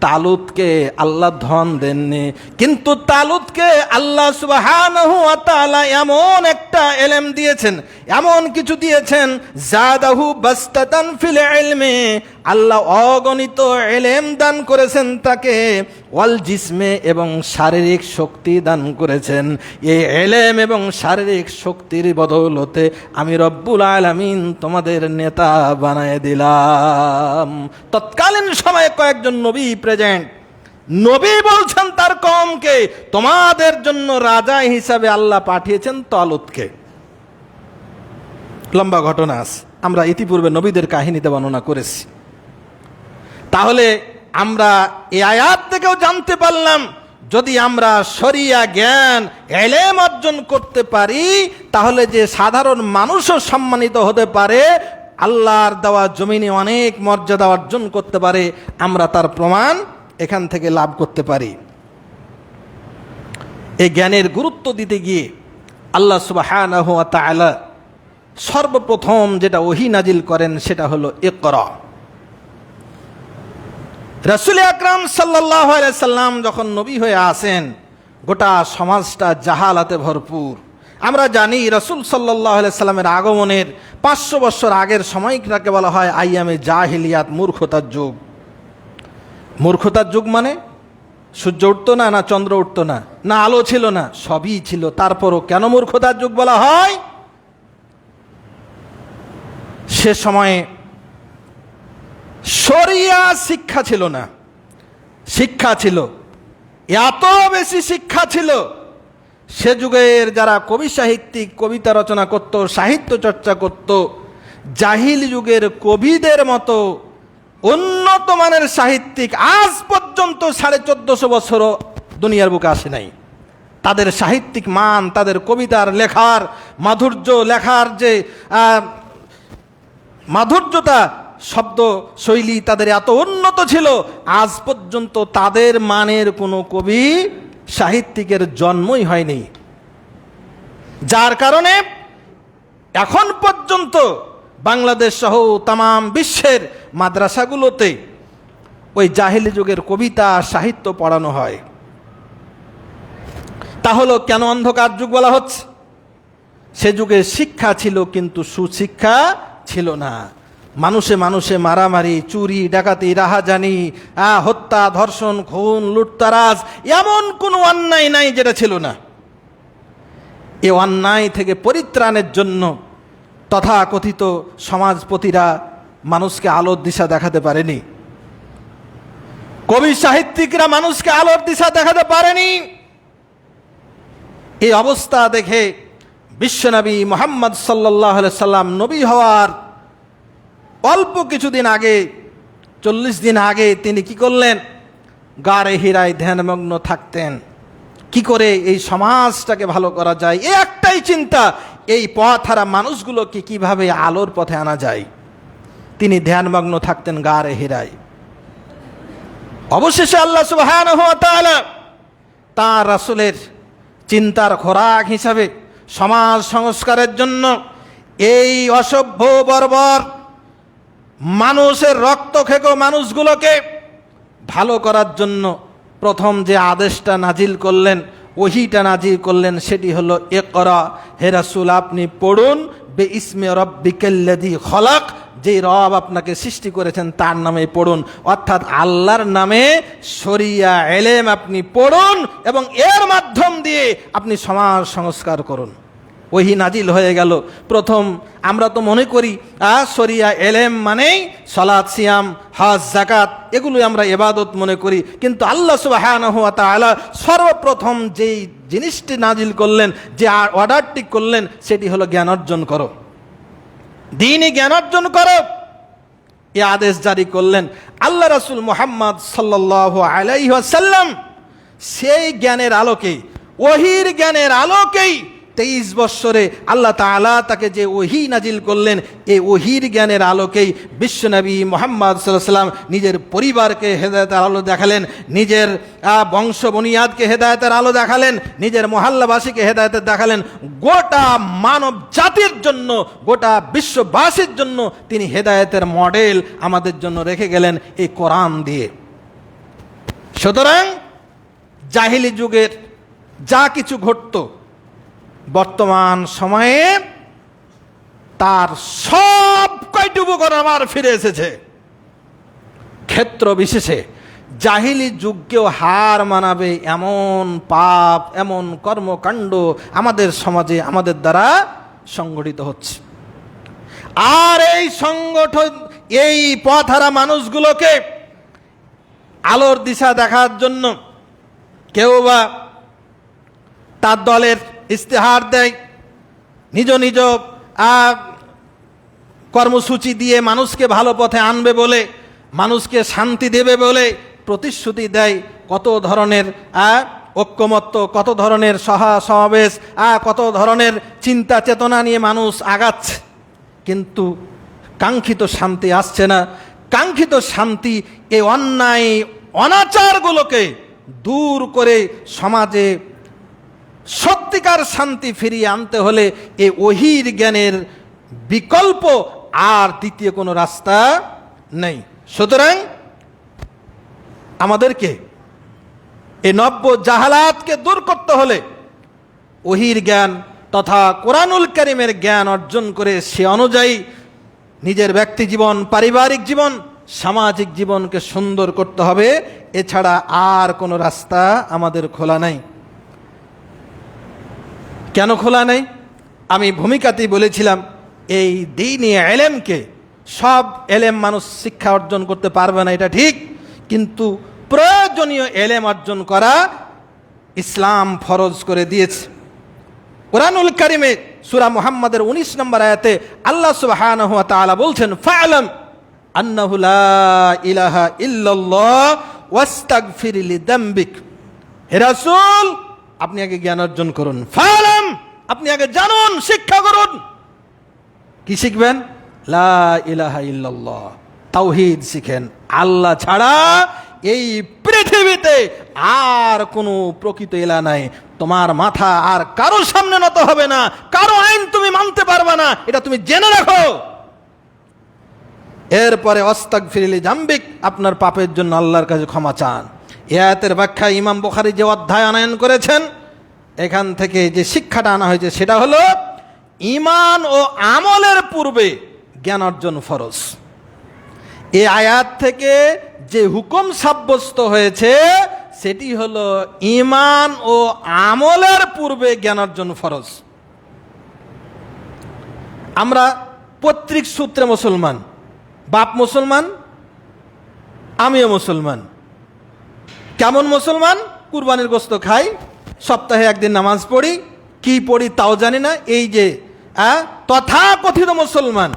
তালুতকে আল্লাহ ধন দেননি, কিন্তু তালুতকে আল্লাহ সুবহানাহু ওয়া তাআলা এমন একটা ইলম দিয়েছেন, এমন কিছু দিয়েছেন, যাদাহু বাসতাতান ফিল ইলমি, আল্লাহ অগণিত ইলম দান করেছেন তাকে, ওয়াল জিসমে, এবং শারীরিক শক্তি দান করেছেন। এই ইলম এবং শারীরিক শক্তির বদৌলতে আমি রব্বুল আলামিন তোমাদের নেতা বানায় দিলাম। তৎকালীন সময়ে কয়েকজন নবী প্রেজেন্ট, নবী বলছেন তার কওমকে, তোমাদের জন্য রাজা হিসাবে আল্লাহ পাঠিয়েছেন তালুতকে। লম্বা ঘটনা আছে, আমরা ইতিপূর্বে নবীদের কাহিনীতে বর্ণনা করেছি। তাহলে আমরা এই আয়াত থেকেও জানতে পারলাম, যদি আমরা শরিয়া জ্ঞান ইলম অর্জন করতে পারি, তাহলে যে সাধারণ মানুষও সম্মানিত হতে পারে, আল্লাহর দেওয়া জমিনে অনেক মর্যাদা অর্জন করতে পারে, আমরা তার প্রমাণ এখান থেকে লাভ করতে পারি। এই জ্ঞানের গুরুত্ব দিতে গিয়ে আল্লাহ সুবহানাহু ওয়া তাআলা সর্বপ্রথম যেটা ওহী নাজিল করেন সেটা হলো ইকরা। রাসূল আকরাম সাল্লাল্লাহু আলাইহি সাল্লাম যখন নবী হয়ে আসেন, গোটা সমাজটা জাহালাতে ভরপুর। আমরা জানি রাসূল সাল্লাল্লাহু আলাইহি সাল্লামের আগমনের 500 বছর আগের সময়টাকে বলা হয় আইয়ামে জাহিলিয়াত, মূর্খতার যুগ। মূর্খতার যুগ মানে সূর্য উঠতো না, না চন্দ্র উঠতো না, না আলো ছিল না, সবই ছিল। তারপরও কেন মূর্খতার যুগ বলা হয়? সে সময়ে শরিয়া শিক্ষা ছিল না। শিক্ষা ছিল, এত বেশি শিক্ষা ছিল, সে যুগের যারা কবি সাহিত্যিক কবিতা রচনা করত, সাহিত্য চর্চা করত, জাহিলি যুগের কবিদের মতো উন্নত মানের সাহিত্যিক আজ পর্যন্ত 1450 বছরও দুনিয়ার বুকে আসে নাই। তাদের সাহিত্যিক মান, তাদের কবিতার লেখার মাধুর্য, লেখার যে মাধুর্যতা, শব্দ শৈলী তাদের এত উন্নত ছিল, আজ পর্যন্ত তাদের মানের কোনো কবি সাহিত্যিকের জন্মই হয়নি। যার কারণে এখন পর্যন্ত বাংলাদেশ সহ তামাম বিশ্বের মাদ্রাসাগুলোতে ওই জাহেলি যুগের কবিতা সাহিত্য পড়ানো হয়। তাহলে কেন অন্ধকার যুগ বলা হচ্ছে? সে যুগে শিক্ষা ছিল কিন্তু সুশিক্ষা ছিল না। মানুষে মানুষে মারামারি, চুরি, ডাকাতি, রাহাজানি, হত্যা, ধর্ষণ, খুন, লুটতারাজ, এমন কোনো অন্যায় নাই যেটা ছিল না। এ অন্যায় থেকে পরিত্রাণের জন্য তথাকথিত সমাজপতিরা মানুষকে আলোর দিশা দেখাতে পারেনি। কবি সাহিত্যিকরা মানুষকে আলোর দিশা দেখাতে পারেনি। এই অবস্থা দেখে বিশ্বনবী মুহাম্মদ সাল্লাল্লাহু আলাইহি সাল্লাম নবী হওয়ার অল্প কিছুদিন আগে, 40 দিন আগে তিনি কি করলেন? গারে হিরায় ধ্যানমগ্ন থাকতেন। কি করে এই সমাজটাকে ভালো করা যায়, এই একটাই চিন্তা, এই পথহারা মানুষগুলোকে কিভাবে আলোর পথে আনা যায়। তিনি ধ্যানমগ্ন থাকতেন গারে হিরায়। অবশেষে আল্লাহ সুবহানাহু ওয়া তাআলা তাঁর রাসূলের চিন্তার খোরাক হিসাবে সমাজ সংস্কারের জন্য এই অসভ্য বর্বর মানুষের রক্ত খেকো মানুষগুলোকে ভালো করার জন্য প্রথম যে আদেশটা নাজিল করলেন, ওহীটা নাজিল করলেন, সেটি হলো ইকরা। হে রাসূল, আপনি পড়ুন, বে ইসমে রব্বিকাল্লাযী খলাক, যে রব আপনাকে সৃষ্টি করেছেন তার নামে পড়ুন। অর্থাৎ আল্লাহর নামে শরিয়া এলেম আপনি পড়ুন এবং এর মাধ্যম দিয়ে আপনি সমাজ সংস্কার করুন। ওহী নাজিল হয়ে গেল। প্রথম আমরা তো মনে করি শরিয়া এলেম মানেই সালাত, সিয়াম, হজ, যাকাত, এগুলোই আমরা ইবাদত মনে করি। কিন্তু আল্লাহ সুবহানাহু ওয়া তাআলা সর্বপ্রথম যেই জিনিসটি নাজিল করলেন, যে অর্ডারটি করলেন, সেটি হলো জ্ঞান অর্জন করো, দ্বীনি জ্ঞান অর্জন করো। এই আদেশ জারি করলেন আল্লাহ রাসূল মুহাম্মদ সাল্লাল্লাহু আলাইহি ওয়াসাল্লাম। সেই জ্ঞানের আলোকে, ওহীর জ্ঞানের আলোকেই 23 বৎসরে আল্লাহ তাআলা তাকে যে ওহী নাজিল করলেন, এই ওহীর জ্ঞানের আলোকেই বিশ্বনবী মুহাম্মদ সাল্লাল্লাহু আলাইহি ওয়াসাল্লাম নিজের পরিবারকে হেদায়েতের আলো দেখালেন, নিজের বংশ বুনিয়াদকে হেদায়েতের আলো দেখালেন, নিজের মহল্লাবাসীকে হেদায়েতের দেখালেন। গোটা মানব জাতির জন্য, গোটা বিশ্ববাসীর জন্য তিনি হেদায়েতের মডেল আমাদের জন্য রেখে গেলেন এই কোরআন দিয়ে। সুতরাং জাহিলি যুগের যা কিছু ঘটতো বর্তমান সময়ে তার সব কয়টি উপকরণ আবার ফিরে এসেছে। ক্ষেত্র বিশেষে জাহিলি যুগকেও হার মানাবে এমন পাপ, এমন কর্মকাণ্ড আমাদের সমাজে আমাদের দ্বারা সংগঠিত হচ্ছে। আর এই সংগঠন, এই পথহারা মানুষগুলোকে আলোর দিশা দেখার জন্য কেউ বা তার দলের ইস্তেহার দেয়, নিজ নিজ কর্মসূচি দিয়ে মানুষকে ভালো পথে আনবে বলে, মানুষকে শান্তি দেবে বলে প্রতিশ্রুতি দেয়। কত ধরনের ঐক্যমত্য, কত ধরনের সমাবেশ, কত ধরনের চিন্তা চেতনা নিয়ে মানুষ আগাচ্ছে। কিন্তু কাঙ্ক্ষিত শান্তি আসছে না। কাঙ্ক্ষিত শান্তি এই অন্যায় অনাচারগুলোকে দূর করে সমাজে সত্যিকার শান্তি ফিরিয়ে আনতে হলে এই ওহীর জ্ঞানের বিকল্প আর দ্বিতীয় কোনো রাস্তা নেই। সুতরাং আমাদেরকে এই নব্য জাহালাতকে দূর করতে হলে ওহীর জ্ঞান তথা কোরআনুল কারীমের জ্ঞান অর্জন করে সে অনুযায়ী নিজের ব্যক্তি জীবন, পারিবারিক জীবন, সামাজিক জীবনকে সুন্দর করতে হবে। এছাড়া আর কোনো রাস্তা আমাদের খোলা নাই। কেন খোলা নেই? আমি ভূমিকাতেই বলেছিলাম, এই দ্বীনি ইলমকে সব ইলম মানুষ শিক্ষা অর্জন করতে পারবে না, এটা ঠিক, কিন্তু প্রয়োজনীয় ইলম অর্জন করা ইসলাম ফরজ করে দিয়েছে। কোরআনুল কারীমে সূরা মুহাম্মাদের 19 নম্বর আয়াতে আল্লাহ সুবহানাহু ওয়া তাআলা বলছেন, ফা'লাম আন্নাহু লা ইলাহা ইল্লাল্লাহ ওয়াস্তাগফির লিযামবিক। হে রাসূল, আপনি আগে জ্ঞান অর্জন করুন। ফা'লাম, আপনি আগে জানুন, শিক্ষা করুন। কি শিখবেন? লা ইলাহা ইল্লাল্লাহ, তাওহীদ শিখেন। আল্লাহ ছাড়া এই পৃথিবীতে আর কোনো প্রকৃত ইলাহ নাই। তোমার মাথা আর কারো সামনে নত হবে না, কারো আইন তুমি মানতে পারবে না, এটা তুমি জেনে রাখো। এরপরে ওয়াস্তাগফির লিযামবিক, আপনার পাপের জন্য আল্লাহর কাছে ক্ষমা চান। এই আয়াতের ব্যাখ্যা ইমাম বুখারী যে অধ্যায় আনয়ন করেছেন, এখান থেকে যে শিক্ষাটা আনা হয়েছে সেটা হলো ঈমান ও আমলের পূর্বে জ্ঞান অর্জন ফরজ। এই আয়াত থেকে যে হুকুম সাব্যস্ত হয়েছে সেটি হলো ঈমান ও আমলের পূর্বে জ্ঞান অর্জন ফরজ। আমরা পৈতৃক সূত্রে মুসলমান, বাপ মুসলমান, আমিও মুসলমান। কেমন মুসলমান? কুরবানির গোশত খাই, সপ্তাহে একদিন নামাজ পড়ি, কি পড়ি তাও জানি না। এই যে তথাকথিত মুসলমান,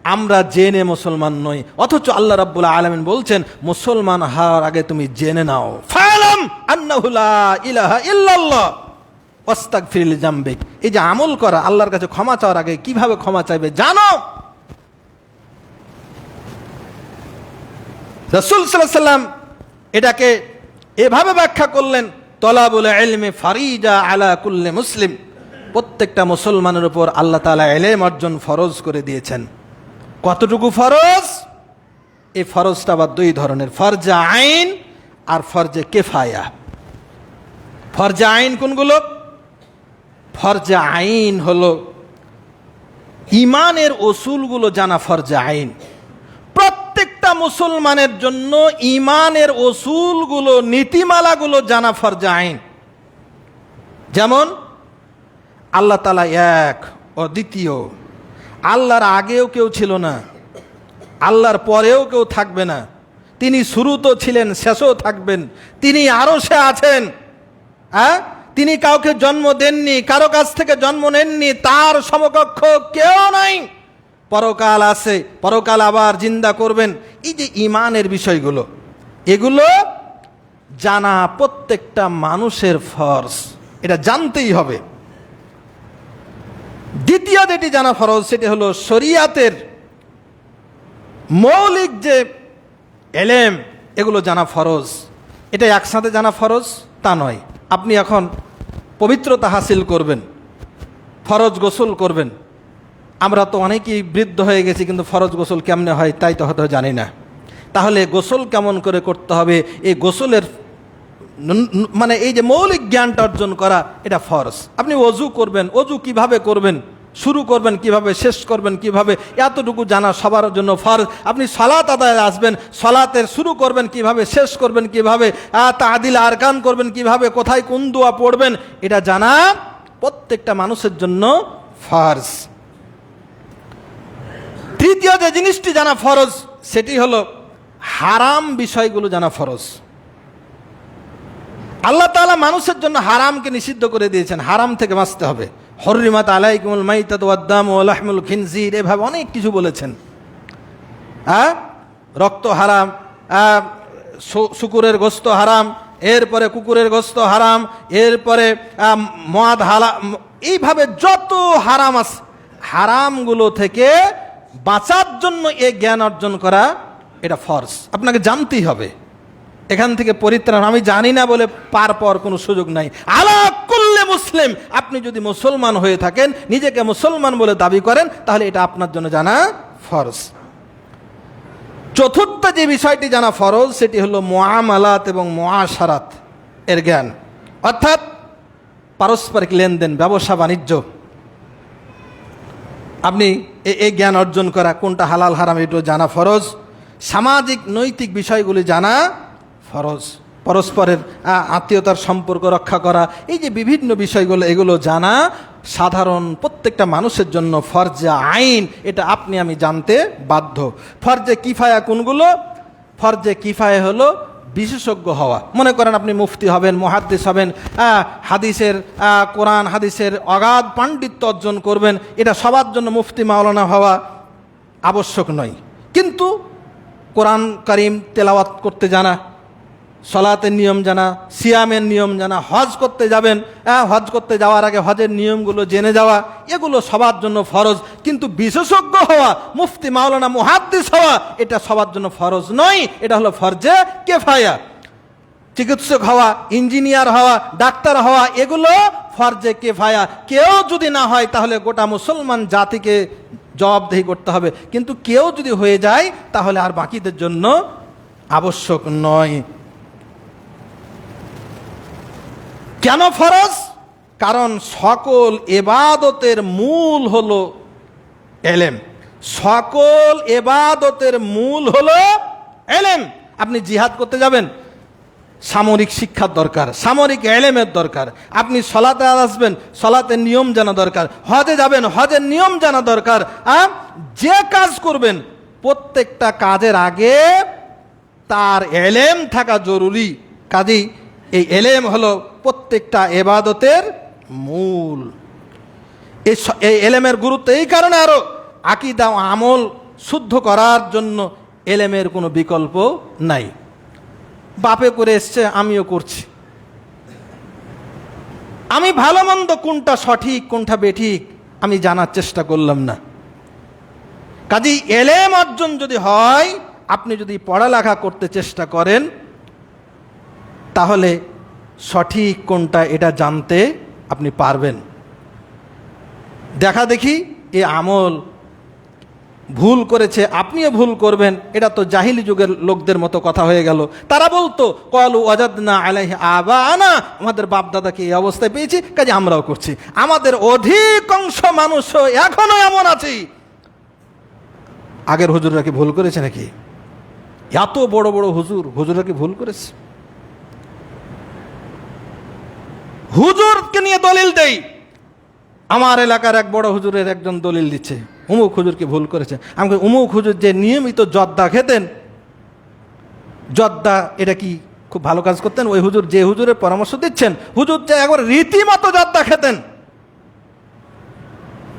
আমরা জেনে মুসলমান নই, অথচ আল্লাহ রাব্বুল আলামিন বলছেন মুসলমান হওয়ার আগে তুমি জেনে নাও। ফা'লাম আন্নাহু লা ইলাহা ইল্লাল্লাহ ওয়াস্তাগফির লিযামবিক। এই যে আমল করা, আল্লাহর কাছে ক্ষমা চাওয়ার আগে কিভাবে ক্ষমা চাইবে জানো। রাসূল সাল্লাল্লাহু আলাইহি সাল্লাম এটাকে এভাবে ব্যাখ্যা করলেন, তলাবুল ইলমি ফারিজা আলা কুল্লি মুসলিম। প্রত্যেকটা মুসলমানের উপর আল্লাহ তাআলা ইলম অর্জন ফরজ করে দিয়েছেন। কতটুকু ফরজ? এই ফরজটা আবার দুই ধরনের, ফরজে আইন আর ফরজে কিফায়া। ফরজে আইন কোনগুলো? ফরজে আইন হলো ঈমানের উসুলগুলো জানা ফরজে আইন। প্রত্যেকটা মুসলমানের জন্য ঈমানের উসুলগুলো, নীতিমালাগুলো জানা ফরজে আইন। যেমন আল্লাহ তাআলা এক ও দ্বিতীয়, আল্লাহর আগেও কেউ ছিল না, আল্লাহর পরেও কেউ থাকবে না, তিনি শুরুতেও ছিলেন, শেষও থাকবেন, তিনি আরশে আছেন। তিনি কাউকে জন্ম দেননি, কারো কাছ থেকে জন্ম নেননি, তার সমকক্ষ কেউ নাই। পরকাল আছে, পরকাল আবার জিন্দা করবেন। এই যে ঈমানের বিষয়গুলো, এগুলো জানা প্রত্যেকটা মানুষের ফরজ, এটা জানতেই হবে। দ্বিতীয় যেটি জানা ফরজ সেটি হলো শরিয়াতের মৌলিক যে এলেম, এগুলো জানা ফরজ। এটা একসাথে জানা ফরজ তা নয়। আপনি এখন পবিত্রতা হাসিল করবেন, ফরজ গোসল করবেন। আমরা তো অনেকেই বৃদ্ধ হয়ে গেছি, কিন্তু ফরজ গোসল কেমনে হয় তাই তো হয়তো জানি না। তাহলে গোসল কেমন করে করতে হবে, এই গোসলের মানে এই যে মৌলিক জ্ঞানটা অর্জন করা, এটা ফরজ। আপনি ওযু করবেন, ওযু কিভাবে করবেন, শুরু করবেন কিভাবে, শেষ করবেন কিভাবে, এতটুকু জানা সবার জন্য ফরজ। আপনি সালাত আদায়ে আসবেন, সালাতের শুরু করবেন কিভাবে, শেষ করবেন কিভাবে, তাদিল আরকান করবেন কিভাবে, কোথায় কোন দোয়া পড়বেন, এটা জানা প্রত্যেকটা মানুষের জন্য ফরজ। তৃতীয় যে জিনিসটি জানা ফরজ সেটি হলো হারাম বিষয়গুলো জানা ফরজ। আল্লাহ তাআলা মানুষের জন্য হারামকে নিষিদ্ধ করে দিয়েছেন, হারাম থেকে বাঁচতে হবে। হুররিমাত আলাইকুমুল মাইতাতু ওয়াদ-দামু ওয়া লাহমুল খিনজির, এভাবে অনেক কিছু বলেছেন। রক্ত হারাম, শুকুরের গোশত হারাম, এরপরে কুকুরের গোশত হারাম, এরপরে মদ হারাম, এইভাবে যত হারাম আছে, হারামগুলো থেকে বাঁচার জন্য এই জ্ঞান অর্জন করা এটা ফরজ, আপনাকে জানতেই হবে। এখান থেকে পরিত্রাণ আমি জানি না বলে পার পাওয়ার কোনো সুযোগ নাই। আলা কুল্লি মুসলিম, আপনি যদি মুসলমান হয়ে থাকেন, নিজেকে মুসলমান বলে দাবি করেন, তাহলে এটা আপনার জন্য জানা ফরজ। চতুর্থ যে বিষয়টি জানা ফরজ সেটি হলো মুআমালাত এবং মুআশারাত এর জ্ঞান, অর্থাৎ পারস্পরিক লেনদেন, ব্যবসা বাণিজ্য। আপনি এই জ্ঞান অর্জন করা, কোনটা হালাল হারাম এটাও জানা ফরজ। সামাজিক নৈতিক বিষয়গুলি জানা ফরজ। পরস্পরের আত্মীয়তার সম্পর্ক রক্ষা করা, এই যে বিভিন্ন বিষয়গুলো, এগুলো জানা সাধারণ প্রত্যেকটা মানুষের জন্য ফরজে আইন, এটা আপনি আমি জানতে বাধ্য। ফরজে কিফায়া কোনগুলো? ফরজে কিফায়া হলো বিশেষজ্ঞ হওয়া। মনে করেন আপনি মুফতি হবেন, মুহাদ্দিস হবেন, হাদিসের কোরআন হাদিসের অগাধ পাণ্ডিত্য অর্জন করবেন, এটা সবার জন্য মুফতি মাওলানা হওয়া আবশ্যক নয়। কিন্তু কোরআন কারিম তেলাওয়াত করতে জানা, সলাতের নিয়ম জানা, সিয়ামের নিয়ম জানা, হজ করতে যাবেন, হজ করতে যাওয়ার আগে হজের নিয়মগুলো জেনে যাওয়া, এগুলো সবার জন্য ফরজ। কিন্তু বিশেষজ্ঞ হওয়া, মুফতি মাওলানা মুহাদ্দিস হওয়া, এটা সবার জন্য ফরজ নয়, এটা হলো ফরজে কিফায়া। চিকিৎসক হওয়া, ইঞ্জিনিয়ার হওয়া, ডাক্তার হওয়া, এগুলো ফরজে কিফায়া। কেউ যদি না হয় তাহলে গোটা মুসলমান জাতিকে জবাবদেহি করতে হবে। কিন্তু কেউ যদি হয়ে যায় তাহলে আর বাকিদের জন্য আবশ্যক নয়। কেন ফরজ? কারণ সকল ইবাদতের মূল হলো ইলম। সকল ইবাদতের মূল হলো ইলম। আপনি জিহাদ করতে যাবেন, সামরিক শিক্ষার দরকার, সামরিক ইলমের দরকার। আপনি সলাতে আসবেন, সলাতের নিয়ম জানা দরকার। হজে যাবেন, হজের নিয়ম জানা দরকার। যে কাজ করবেন প্রত্যেকটা কাজের আগে তার ইলম থাকা জরুরি। কাজেই এই ইলম হলো প্রত্যেকটা ইবাদতের মূল। এই ইলমের গুরুত্ব এই কারণে আরো, আকীদা ও আমল শুদ্ধ করার জন্য ইলমের কোনো বিকল্প নাই। বাপে করে এসছে, আমিও করছি। আমি ভালো মন্দ কোনটা সঠিক কোনটা বেঠিক আমি জানার চেষ্টা করলাম না। কাজেই ইলম অর্জন যদি হয়, আপনি যদি পড়ালেখা করতে চেষ্টা করেন, তাহলে সঠিক কোনটা এটা জানতে আপনি পারবেন। দেখা দেখি এ আমল ভুল করেছে, আপনিও ভুল করবেন, এটা তো জাহিলি যুগের লোকদের মতো কথা হয়ে গেল। তারা বলতো ক্বালু ওয়াজাদনা আলাইহি আবানা, আমাদের বাপ দাদাকে এই অবস্থায় পেয়েছি, কাজে আমরাও করছি। আমাদের অধিকাংশ মানুষও এখনো এমন আছে। আগের হুজুররা কি ভুল করেছে নাকি? এত বড় বড় হুজুররা কি ভুল করেছে? হুজুরকে নিয়ে দলিল দেই। আমার এলাকার এক বড় হুজুরের একজন দলিল দিচ্ছে, উমুক হুজুরকে ভুল করেছে। আমাকে উমুক হুজুর যে নিয়মিত জর্দা খেতেন, জর্দা এটা কি খুব ভালো কাজ করতেন? ওই হুজুর যে হুজুরের পরামর্শ দিচ্ছেন, হুজুর যে একবার রীতিমতো জর্দা খেতেন।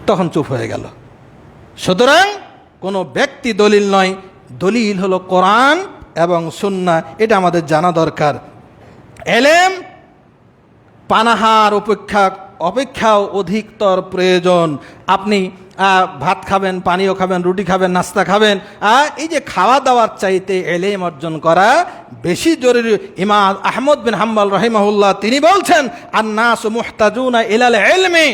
তখন চুপ হয়ে গেল। সুতরাং কোনো ব্যক্তি দলিল নয়, দলিল হলো কোরআন এবং সুন্নাহ। এটা আমাদের জানা দরকার। ইলম পানাহার অপেক্ষাও অধিকতর প্রয়োজন। আপনি ভাত খাবেন, পানীয় খাবেন, রুটি খাবেন, নাস্তা খাবেন, এই যে খাওয়া দাওয়ার চাইতে ইলম অর্জন করা বেশি জরুরি। ইমাম আহমদ বিন হাম্বল রাহিমাহুল্লাহ তিনি বলছেন, আন-নাসু মুহতাজুনা ইলাল ইলমি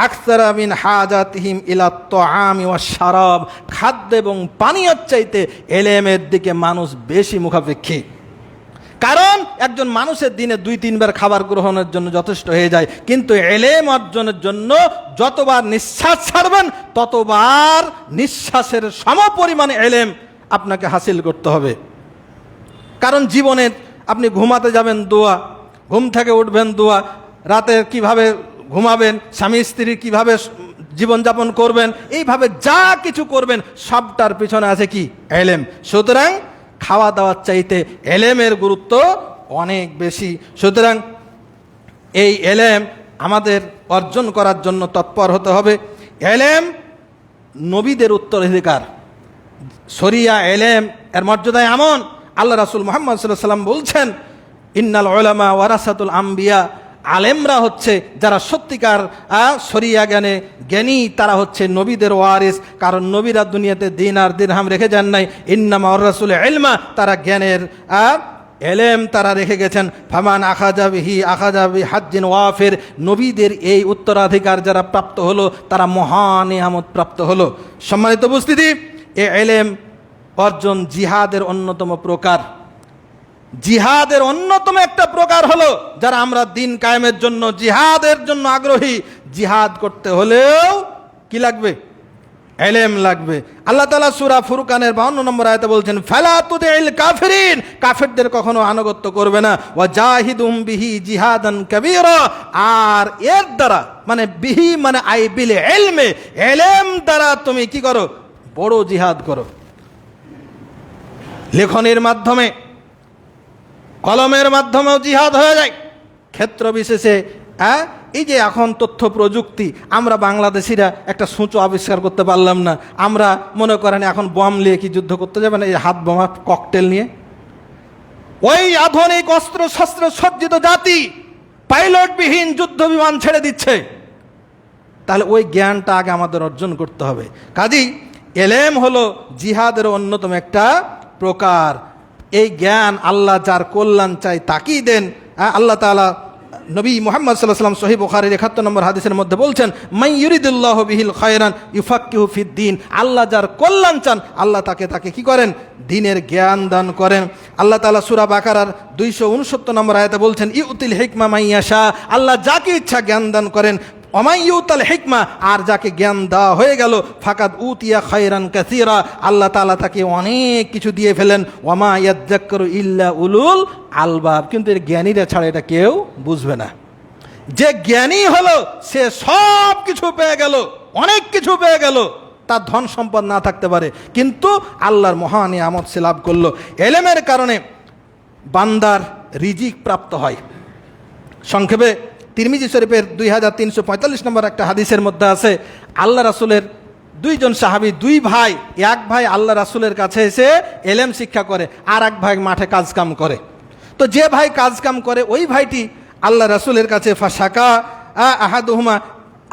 আকসারা মিন হাজাতিহিম ইলাত তাআমি ওয়াশ শারাব। খাদ্য এবং পানীয়ের চাইতে ইলমের দিকে মানুষ বেশি মুখাপেক্ষী। কারণ একজন মানুষের দিনে 2-3 বার খাবার গ্রহণের জন্য যথেষ্ট হয়ে যায়, কিন্তু ইলম অর্জনের জন্য যতবার নিঃশ্বাস ছাড়বেন ততবার নিঃশ্বাসের সমপরিমাণে ইলম আপনাকে হাসিল করতে হবে। কারণ জীবনে আপনি ঘুমাতে যাবেন দোয়া, ঘুম থেকে উঠবেন দোয়া, রাতে কিভাবে ঘুমাবেন, স্বামী স্ত্রী কিভাবে জীবনযাপন করবেন, এইভাবে যা কিছু করবেন সবটার পিছনে আছে কি? ইলম। সুতরাং খাওয়া দাওয়ার চাইতে ইলমের গুরুত্ব অনেক বেশি। সুতরাং এই ইলম আমাদের অর্জন করার জন্য তৎপর হতে হবে। ইলম নবীদের উত্তরাধিকার। শরিয়া ইলম এর মর্যাদা এমন, আল্লাহ রাসূল মুহাম্মদ সাল্লাল্লাহু আলাইহি ওয়াসাল্লাম বলছেন, ইন্নাল উলামা ওয়ারাসাতুল আম্বিয়া, আলেমরা হচ্ছে যারা সত্যিকার শরিয়া জ্ঞানে জ্ঞানী, তারা হচ্ছে নবীদের ওয়ারিস। কারণ নবীরা দুনিয়াতে দিন আর দিরহাম রেখে যান নাই, ইন্নামা রাসূল ইলমা, তারা জ্ঞানের এলেম তারা রেখে গেছেন। ফামান আখাযা বিহি হাজ্জিন ওয়াফির, নবীদের এই উত্তরাধিকার যারা প্রাপ্ত হলো তারা মহান নিয়ামত প্রাপ্ত হলো। সম্মানিত উপস্থিতি, এ এলেম অর্জন জিহাদের অন্যতম প্রকার। জিহাদের অন্যতম একটা প্রকার হলো যারা আমরা দিন কায়েমের জন্য জিহাদের জন্য আগ্রহী, জিহাদ করতে হলেও কি লাগবে? এলেম লাগবে। আল্লাহ তাআলা সূরা ফুরকানের 52 নম্বর আয়াতে বলছেন, ফালা তুতিল কাফিরিন, কাফেরদের কখনো আনুগত্য করবে না। ওয়া জাহিদুম বিহি জিহাদান কাবীরা, আর এর দ্বারা মানে বিহি মানে আই বিল ইলমে, এলেম দ্বারা তুমি কি করো? বড় জিহাদ করো। লেখনের মাধ্যমে, কলমের মাধ্যমেও জিহাদ হয়ে যায় ক্ষেত্র বিশেষে। এই যে এখন তথ্য প্রযুক্তি, আমরা বাংলাদেশিরা একটা সূঁচো আবিষ্কার করতে পারলাম না। আমরা মনে করেন এখন বম নিয়ে কি যুদ্ধ করতে যাবেন? এই হাত বোমা ককটেল নিয়ে। ওই আধুনিক অস্ত্র শস্ত্র সজ্জিত জাতি পাইলটবিহীন যুদ্ধ বিমান ছেড়ে দিচ্ছে। তাহলে ওই জ্ঞানটা আগে আমাদের অর্জন করতে হবে। কাজেই এলেম হলো জিহাদের অন্যতম একটা প্রকার। এই জ্ঞান আল্লাহ যার কল্যাণ চাই তাকেই দেন। আল্লাহ তাআলা নবী মুহাম্মদ সাল্লাল্লাহু আলাইহি ওয়াসাল্লাম সহিহ বুখারীর ৭১ নম্বর হাদিসের মধ্যে বলছেন, মান ইউরিদুল্লাহু বিহিল খায়রান ইউফাক্কিহু ফিদ্দিন, আল্লাহ যার কল্যাণ চান আল্লাহ তাকে কি করেন? দ্বীনের জ্ঞান দান করেন। আল্লাহ তাআলা সূরা বাকারার 269 নম্বর আয়াতে বলছেন, ইউতিল হিকমা মান ইয়াশা, আল্লাহ যাকে ইচ্ছা জ্ঞান দান করেন। ওমাই ইউতাল হিকমা, আর যাকে জ্ঞান দেওয়া হয়ে গেল, ফাকাদ উতিয়া খায়রান কাসীরা, আল্লাহ তাআলা তাকে অনেক কিছু দিয়ে ফেলেন। ওয়ামা ইয়াযাক্কারু ইল্লা উলুল আলবাব, কিন্তু এর জ্ঞানীরা ছাড়া এটা কেউ বুঝবে না। যে জ্ঞানী হলো সে সব কিছু পেয়ে গেল, অনেক কিছু পেয়ে গেল, তার ধন সম্পদ না থাকতে পারে, কিন্তু আল্লাহর মহান নিয়ামত সে লাভ করলো। এলেমের কারণে বান্দার রিজিক প্রাপ্ত হয়। সংক্ষেপে তিরমিজি শরীফের 2345 নম্বর একটা হাদিসের মধ্যে আছে, আল্লাহ রাসূলের দুইজন সাহাবী, দুই ভাই, এক ভাই আল্লাহ রাসূলের কাছে এসে এলেম শিক্ষা করে, আর এক ভাই মাঠে কাজকাম করে। তো যে ভাই কাজকাম করে ওই ভাইটি আল্লাহ রাসূলের কাছে ফাশাকা আহাদুহুমা,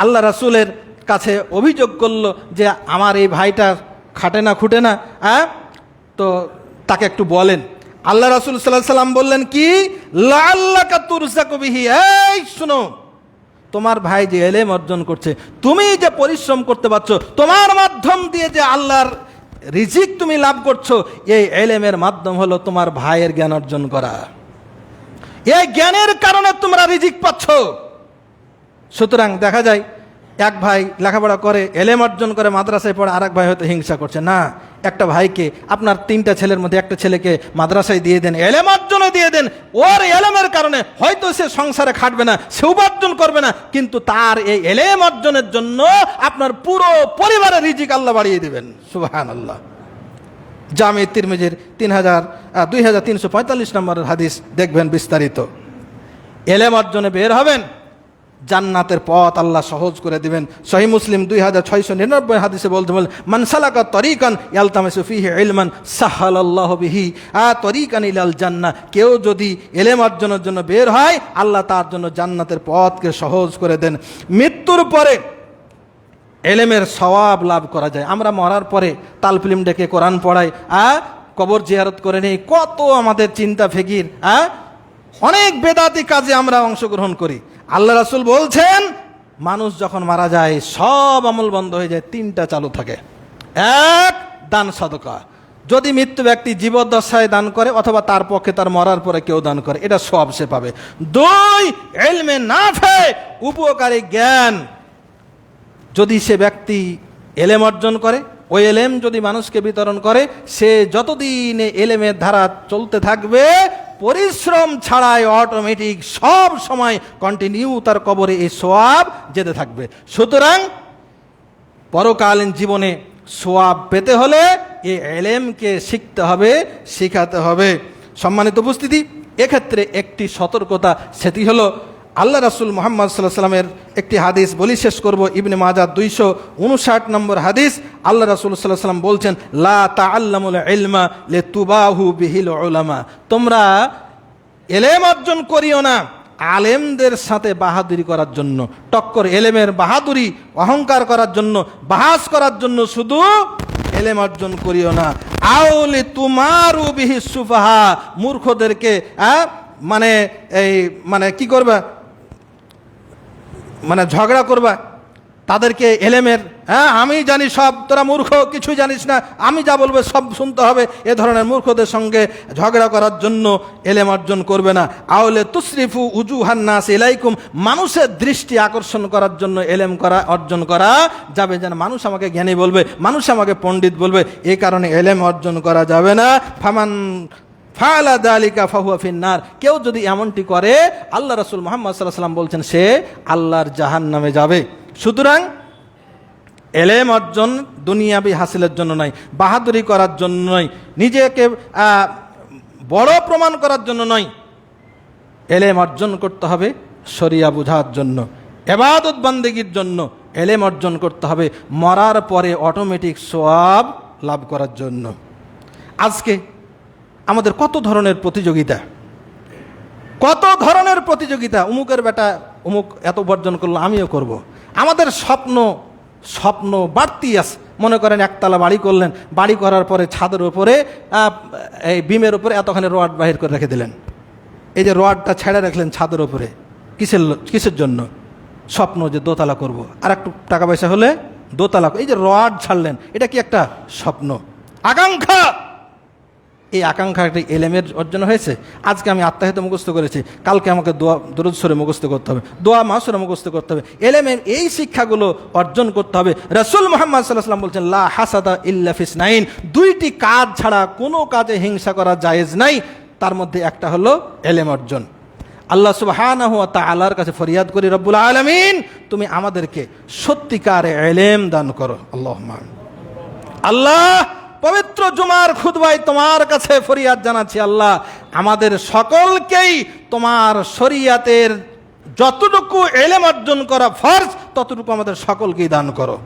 আল্লাহ রাসূলের কাছে অভিযোগ করলো যে আমার এই ভাইটা খাটে না খুঁটে না, তো তাকে একটু বলেন। আল্লাহ রাসূল সাল্লাল্লাহু আলাইহি ওয়াসাল্লাম বললেন কি, লাআল্লাকা তুরযাকু বিহি, এই শুনো, তোমার ভাই যে এলেম অর্জন করছে, তুমি যে পরিশ্রম করতে পারছো, তোমার মাধ্যম দিয়ে যে আল্লাহর রিজিক তুমি লাভ করছো, এই এলেমের মাধ্যম হলো তোমার ভাইয়ের জ্ঞান অর্জন করা। এই জ্ঞানের কারণে তোমরা রিজিক পাচ্ছ। সুতরাং দেখা যায় এক ভাই লেখাপড়া করে, এলেম অর্জন করে, মাদ্রাসায় পড়ে, আর এক ভাই হয়তো হিংসা করছে। না, একটা ভাইকে আপনার 3টা ছেলের মধ্যে একটা ছেলেকে মাদ্রাসায় দিয়ে দেন, এলেম অর্জনে দিয়ে দেন। ওর এলেমের কারণে হয়তো সে সংসারে খাটবে না, সে উপার্জন করবে না, কিন্তু তার এই এলেম অর্জনের জন্য আপনার পুরো পরিবারের রিজিক আল্লাহ বাড়িয়ে দেবেন। সুবহানাল্লাহ। জামে তিরমিজির 2345 নম্বরের হাদিস দেখবেন বিস্তারিত। এলেম অর্জনে বের হবেন, জান্নাতের পথ আল্লাহ সহজ করে দিবেন। সহিহ মুসলিম 2699 হাদিসে বলতে বলেন, মান সালাকা তরিকান ইয়ালতামিসু ফীহি ইলমান সাহালাল্লাহু বিহি তরিকান ইলাল জান্নাহ, কেউ যদি এলেম অর্জনের জন্য বের হয় আল্লাহ তার জন্য জান্নাতের পথকে সহজ করে দেন। মৃত্যুর পরে এলেমের সওয়াব লাভ করা যায়। আমরা মরার পরে তাল ফিল্ম ডেকে কোরআন পড়াই, কবর জিয়ারত করে নেই, কত আমাদের চিন্তা ফিকির, অনেক বেদাতি কাজে আমরা অংশগ্রহণ করি। আল্লাহ রাসূল বলছেন, মানুষ যখন মারা যায় সব আমল বন্ধ হয়ে যায়, 3টা চালু থাকে। এক, দান সদকা, যদি মৃত্যু ব্যক্তি জীবদ্দশায় দান করে অথবা তার পক্ষে তার মরার পরে কেউ দান করে, এটা সব সে পাবে। 2, ইলমে নাফে, উপকারী জ্ঞান, যদি সে ব্যক্তি এলেম অর্জন করে, ওই এলেম যদি মানুষকে বিতরণ করে, সে যতদিন এলেমের ধারা চলতে থাকবে পরিশ্রম ছাড়াই অটোমেটিক সব সময় কন্টিনিউ তার কবরে এই সওয়াব যেতে থাকবে। সুতরাং পরকালীন জীবনে সওয়াব পেতে হলে এই এলেমকে শিখতে হবে, শেখাতে হবে। সম্মানিত উপস্থিতি, এক্ষেত্রে একটি সতর্কতা, সেটি হলো আল্লাহ রাসূল মুহাম্মদ সাল্লাল্লাহু আলাইহি ওয়াসাল্লামের একটি হাদিস বলি শেষ করব। ইবনে মাজাহ 259 নম্বর হাদিস, আল্লাহ রাসূল সাল্লাল্লাহু আলাইহি ওয়াসাল্লাম বলছেন, লা তাআল্লামুল ইলমা লিতুবাহু বিহিল উলামা, তোমরা এলেম অর্জন করিও না আলেমদের সাথে বাহাদুরি করার জন্য, টক্কর এলেমের বাহাদুরি অহংকার করার জন্য, বাহাস করার জন্য শুধু এলেম অর্জন করিও না। আউলি তুমারু বিহি সুফাহা, মূর্খদেরকে মানে কি করবা, মানে ঝগড়া করবা তাদেরকে এলেমের, আমি জানি সব, তোরা মূর্খ, কিছুই জানিস না, আমি যা বলবো সব শুনতে হবে, এ ধরনের মূর্খদের সঙ্গে ঝগড়া করার জন্য এলেম অর্জন করবে না। আউলে তুসরিফু উজুহান নাস ইলাইকুম, মানুষের দৃষ্টি আকর্ষণ করার জন্য এলেম অর্জন করা যাবে, যেন মানুষ আমাকে জ্ঞানী বলবে, মানুষ আমাকে পণ্ডিত বলবে, এই কারণে এলেম অর্জন করা যাবে না। ফামান ফাআলা যালিকা ফাহুয়া ফিন্নার, কেউ যদি এমনটি করে আল্লাহ রাসূল মুহাম্মদ সাল্লাল্লাহু আলাইহি ওয়াসাল্লাম বলছেন সে আল্লাহর জাহান্নামে যাবে। সুতরাং এলেম অর্জন দুনিয়াবি হাসিলের জন্য নয়, বাহাদুরি করার জন্য নয়, নিজেকে বড় প্রমাণ করার জন্য নয়, এলেম অর্জন করতে হবে শরিয়া বুঝার জন্য, ইবাদত বান্দেগীর জন্য এলেম অর্জন করতে হবে, মরার পরে অটোমেটিক সওয়াব লাভ করার জন্য। আজকে আমাদের কত ধরনের প্রতিযোগিতা, কত ধরনের প্রতিযোগিতা, অমুকের বেটা অমুক এত উপার্জন করলো আমিও করব। আমাদের স্বপ্ন বাড়তি আছে। মনে করেন একতলা বাড়ি করলেন, বাড়ি করার পরে ছাদের উপরে এই বিমের উপরে এতখানি রড বাহির করে রেখে দিলেন। এই যে রডটা ছেড়ে রাখলেন ছাদের উপরে, কিসের জন্য? স্বপ্ন যে দোতলা করব, আর একটু টাকা পয়সা হলে দোতলা, এই যে রড ছাড়লেন, এটা কি একটা স্বপ্ন, আকাঙ্ক্ষা? এই আকাঙ্ক্ষাটি এলেমের অর্জন হয়েছে। আজকে আমি আত্মাহিত মুখস্থ করেছি, কালকে আমাকে দোয়া দুরূদ শরীফ মুখস্থ করতে হবে, দোয়া মাসুরা মুখস্থ করতে হবে, এলেমের এই শিক্ষাগুলো অর্জন করতে হবে। রাসূল মুহাম্মদ সাল্লাল্লাহু আলাইহি ওয়াসাল্লাম বলছেন লা হাসাদা ইল্লা ফিসনাইন, দুইটি কাজ ছাড়া কোনো কাজে হিংসা করা জায়েজ নাই, তার মধ্যে একটা হলো এলেম অর্জন। আল্লাহ সুবহানাহু ওয়া তাআলার কাছে ফরিয়াদ করি, রব্বুল আলামিন তুমি আমাদেরকে সত্যিকার এলেম দান করো। আল্লাহুম্মা আল্লাহ, পবিত্র জুমার খুতবায় তোমার কাছে ফরিয়াদ জানাচ্ছি, আল্লাহ আমাদের সকলকেই তোমার শরিয়াতের যতটুকু এলেম অর্জন করা ফরজ ততটুকু আমাদের সকলকেই দান করো।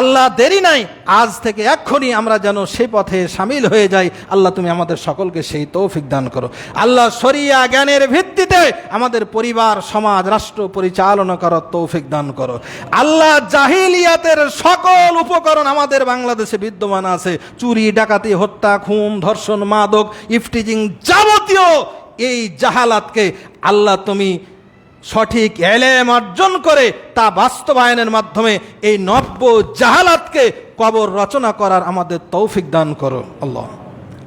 আল্লাহ দেরি নাই, আজ থেকে এক্ষুনি আমরা যেন সেই পথে সামিল হয়ে যাই। আল্লাহ তুমি আমাদের সকলকে সেই তৌফিক দান করো। আল্লাহ শরিয়া জ্ঞানের ভিত্তিতে আমাদের পরিবার, সমাজ, রাষ্ট্র পরিচালনা করার তৌফিক দান করো। আল্লাহ জাহিলিয়াতের সকল উপকরণ আমাদের বাংলাদেশে বিদ্যমান আছে, চুরি, ডাকাতি, হত্যা, খুন, ধর্ষণ, মাদক, ইফটিজিং, যাবতীয় এই জাহালাতকে আল্লাহ তুমি সঠিক এলেম অর্জন করে তা বাস্তবায়নের মাধ্যমে এই নব্য জাহালাতকে কবর রচনা করার আমাদের তৌফিক দান করো।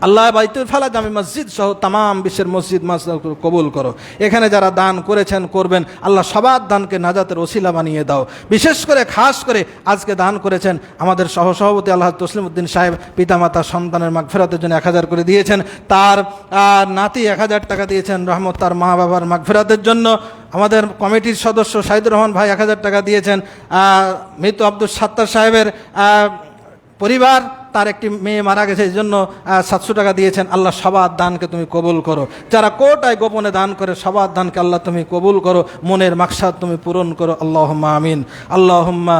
আল্লাহ বাইতুল ফালা জামি মসজিদ সহ তামাম বিশ্বের মসজিদ মাসজিদ কবুল করো। এখানে যারা দান করেছেন, করবেন, আল্লাহ সবার দানকে নাজাতের ওসিলা বানিয়ে দাও। বিশেষ করে খাস করে আজকে দান করেছেন আমাদের সহসভাপতি আল্লাহ তসলিম উদ্দিন সাহেব, পিতামাতা সন্তানের মাগফিরাতের জন্য 1000 করে দিয়েছেন, তার নাতি 1000 টাকা দিয়েছেন রহমত, তার মা বাবার মাগফিরাতের জন্য। আমাদের কমিটির সদস্য সাইদুর রহমান ভাই 1000 টাকা দিয়েছেন। মৃত আব্দুল সাত্তার সাহেবের পরিবার, তার একটি মেয়ে মারা গেছে, এই জন্য 700 টাকা দিয়েছেন। আল্লাহ সবার দানকে তুমি কবুল করো। যারা কোটায় গোপনে দান করে সবার দানকে আল্লাহ তুমি কবুল করো, মনের মাকসাদ তুমি পূরণ করো। আল্লাহুম্মা আমিন। আল্লাহুম্মা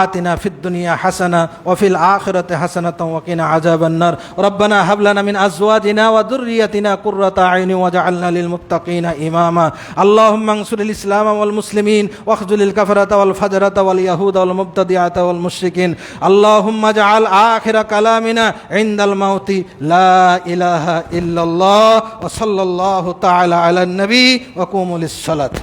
আতিনা ফিদ দুনিয়া হাসানা ওয়া ফিল আখিরাতি হাসানাতাও ওয়া কিনা আযাবান নার। রব্বানা হাব লানা মিন আজওয়াজিনা ওয়া যুররিয়াতিনা কুররাতা আইনি ওয়াজআলনা লিল মুত্তাকিনা ইমামা। আল্লাহুম্মা আনসুরিল ইসলাম ওয়াল মুসলিমিন ওয়াখযুলিল কাফারাতা ওয়াল ফাজরাতা ওয়াল ইয়াহুদা ওয়াল মুবতাদিআতা ওয়াল মুশরিকিন। আল্লাহুম্মা জাআল আখিরা কালামিনা ইনদাল মাউতি লা ইলাহা ইল্লাল্লাহ ওয়া সাল্লাল্লাহু তাআলা আলান নবী ওয়া কুমু লিস সালাত।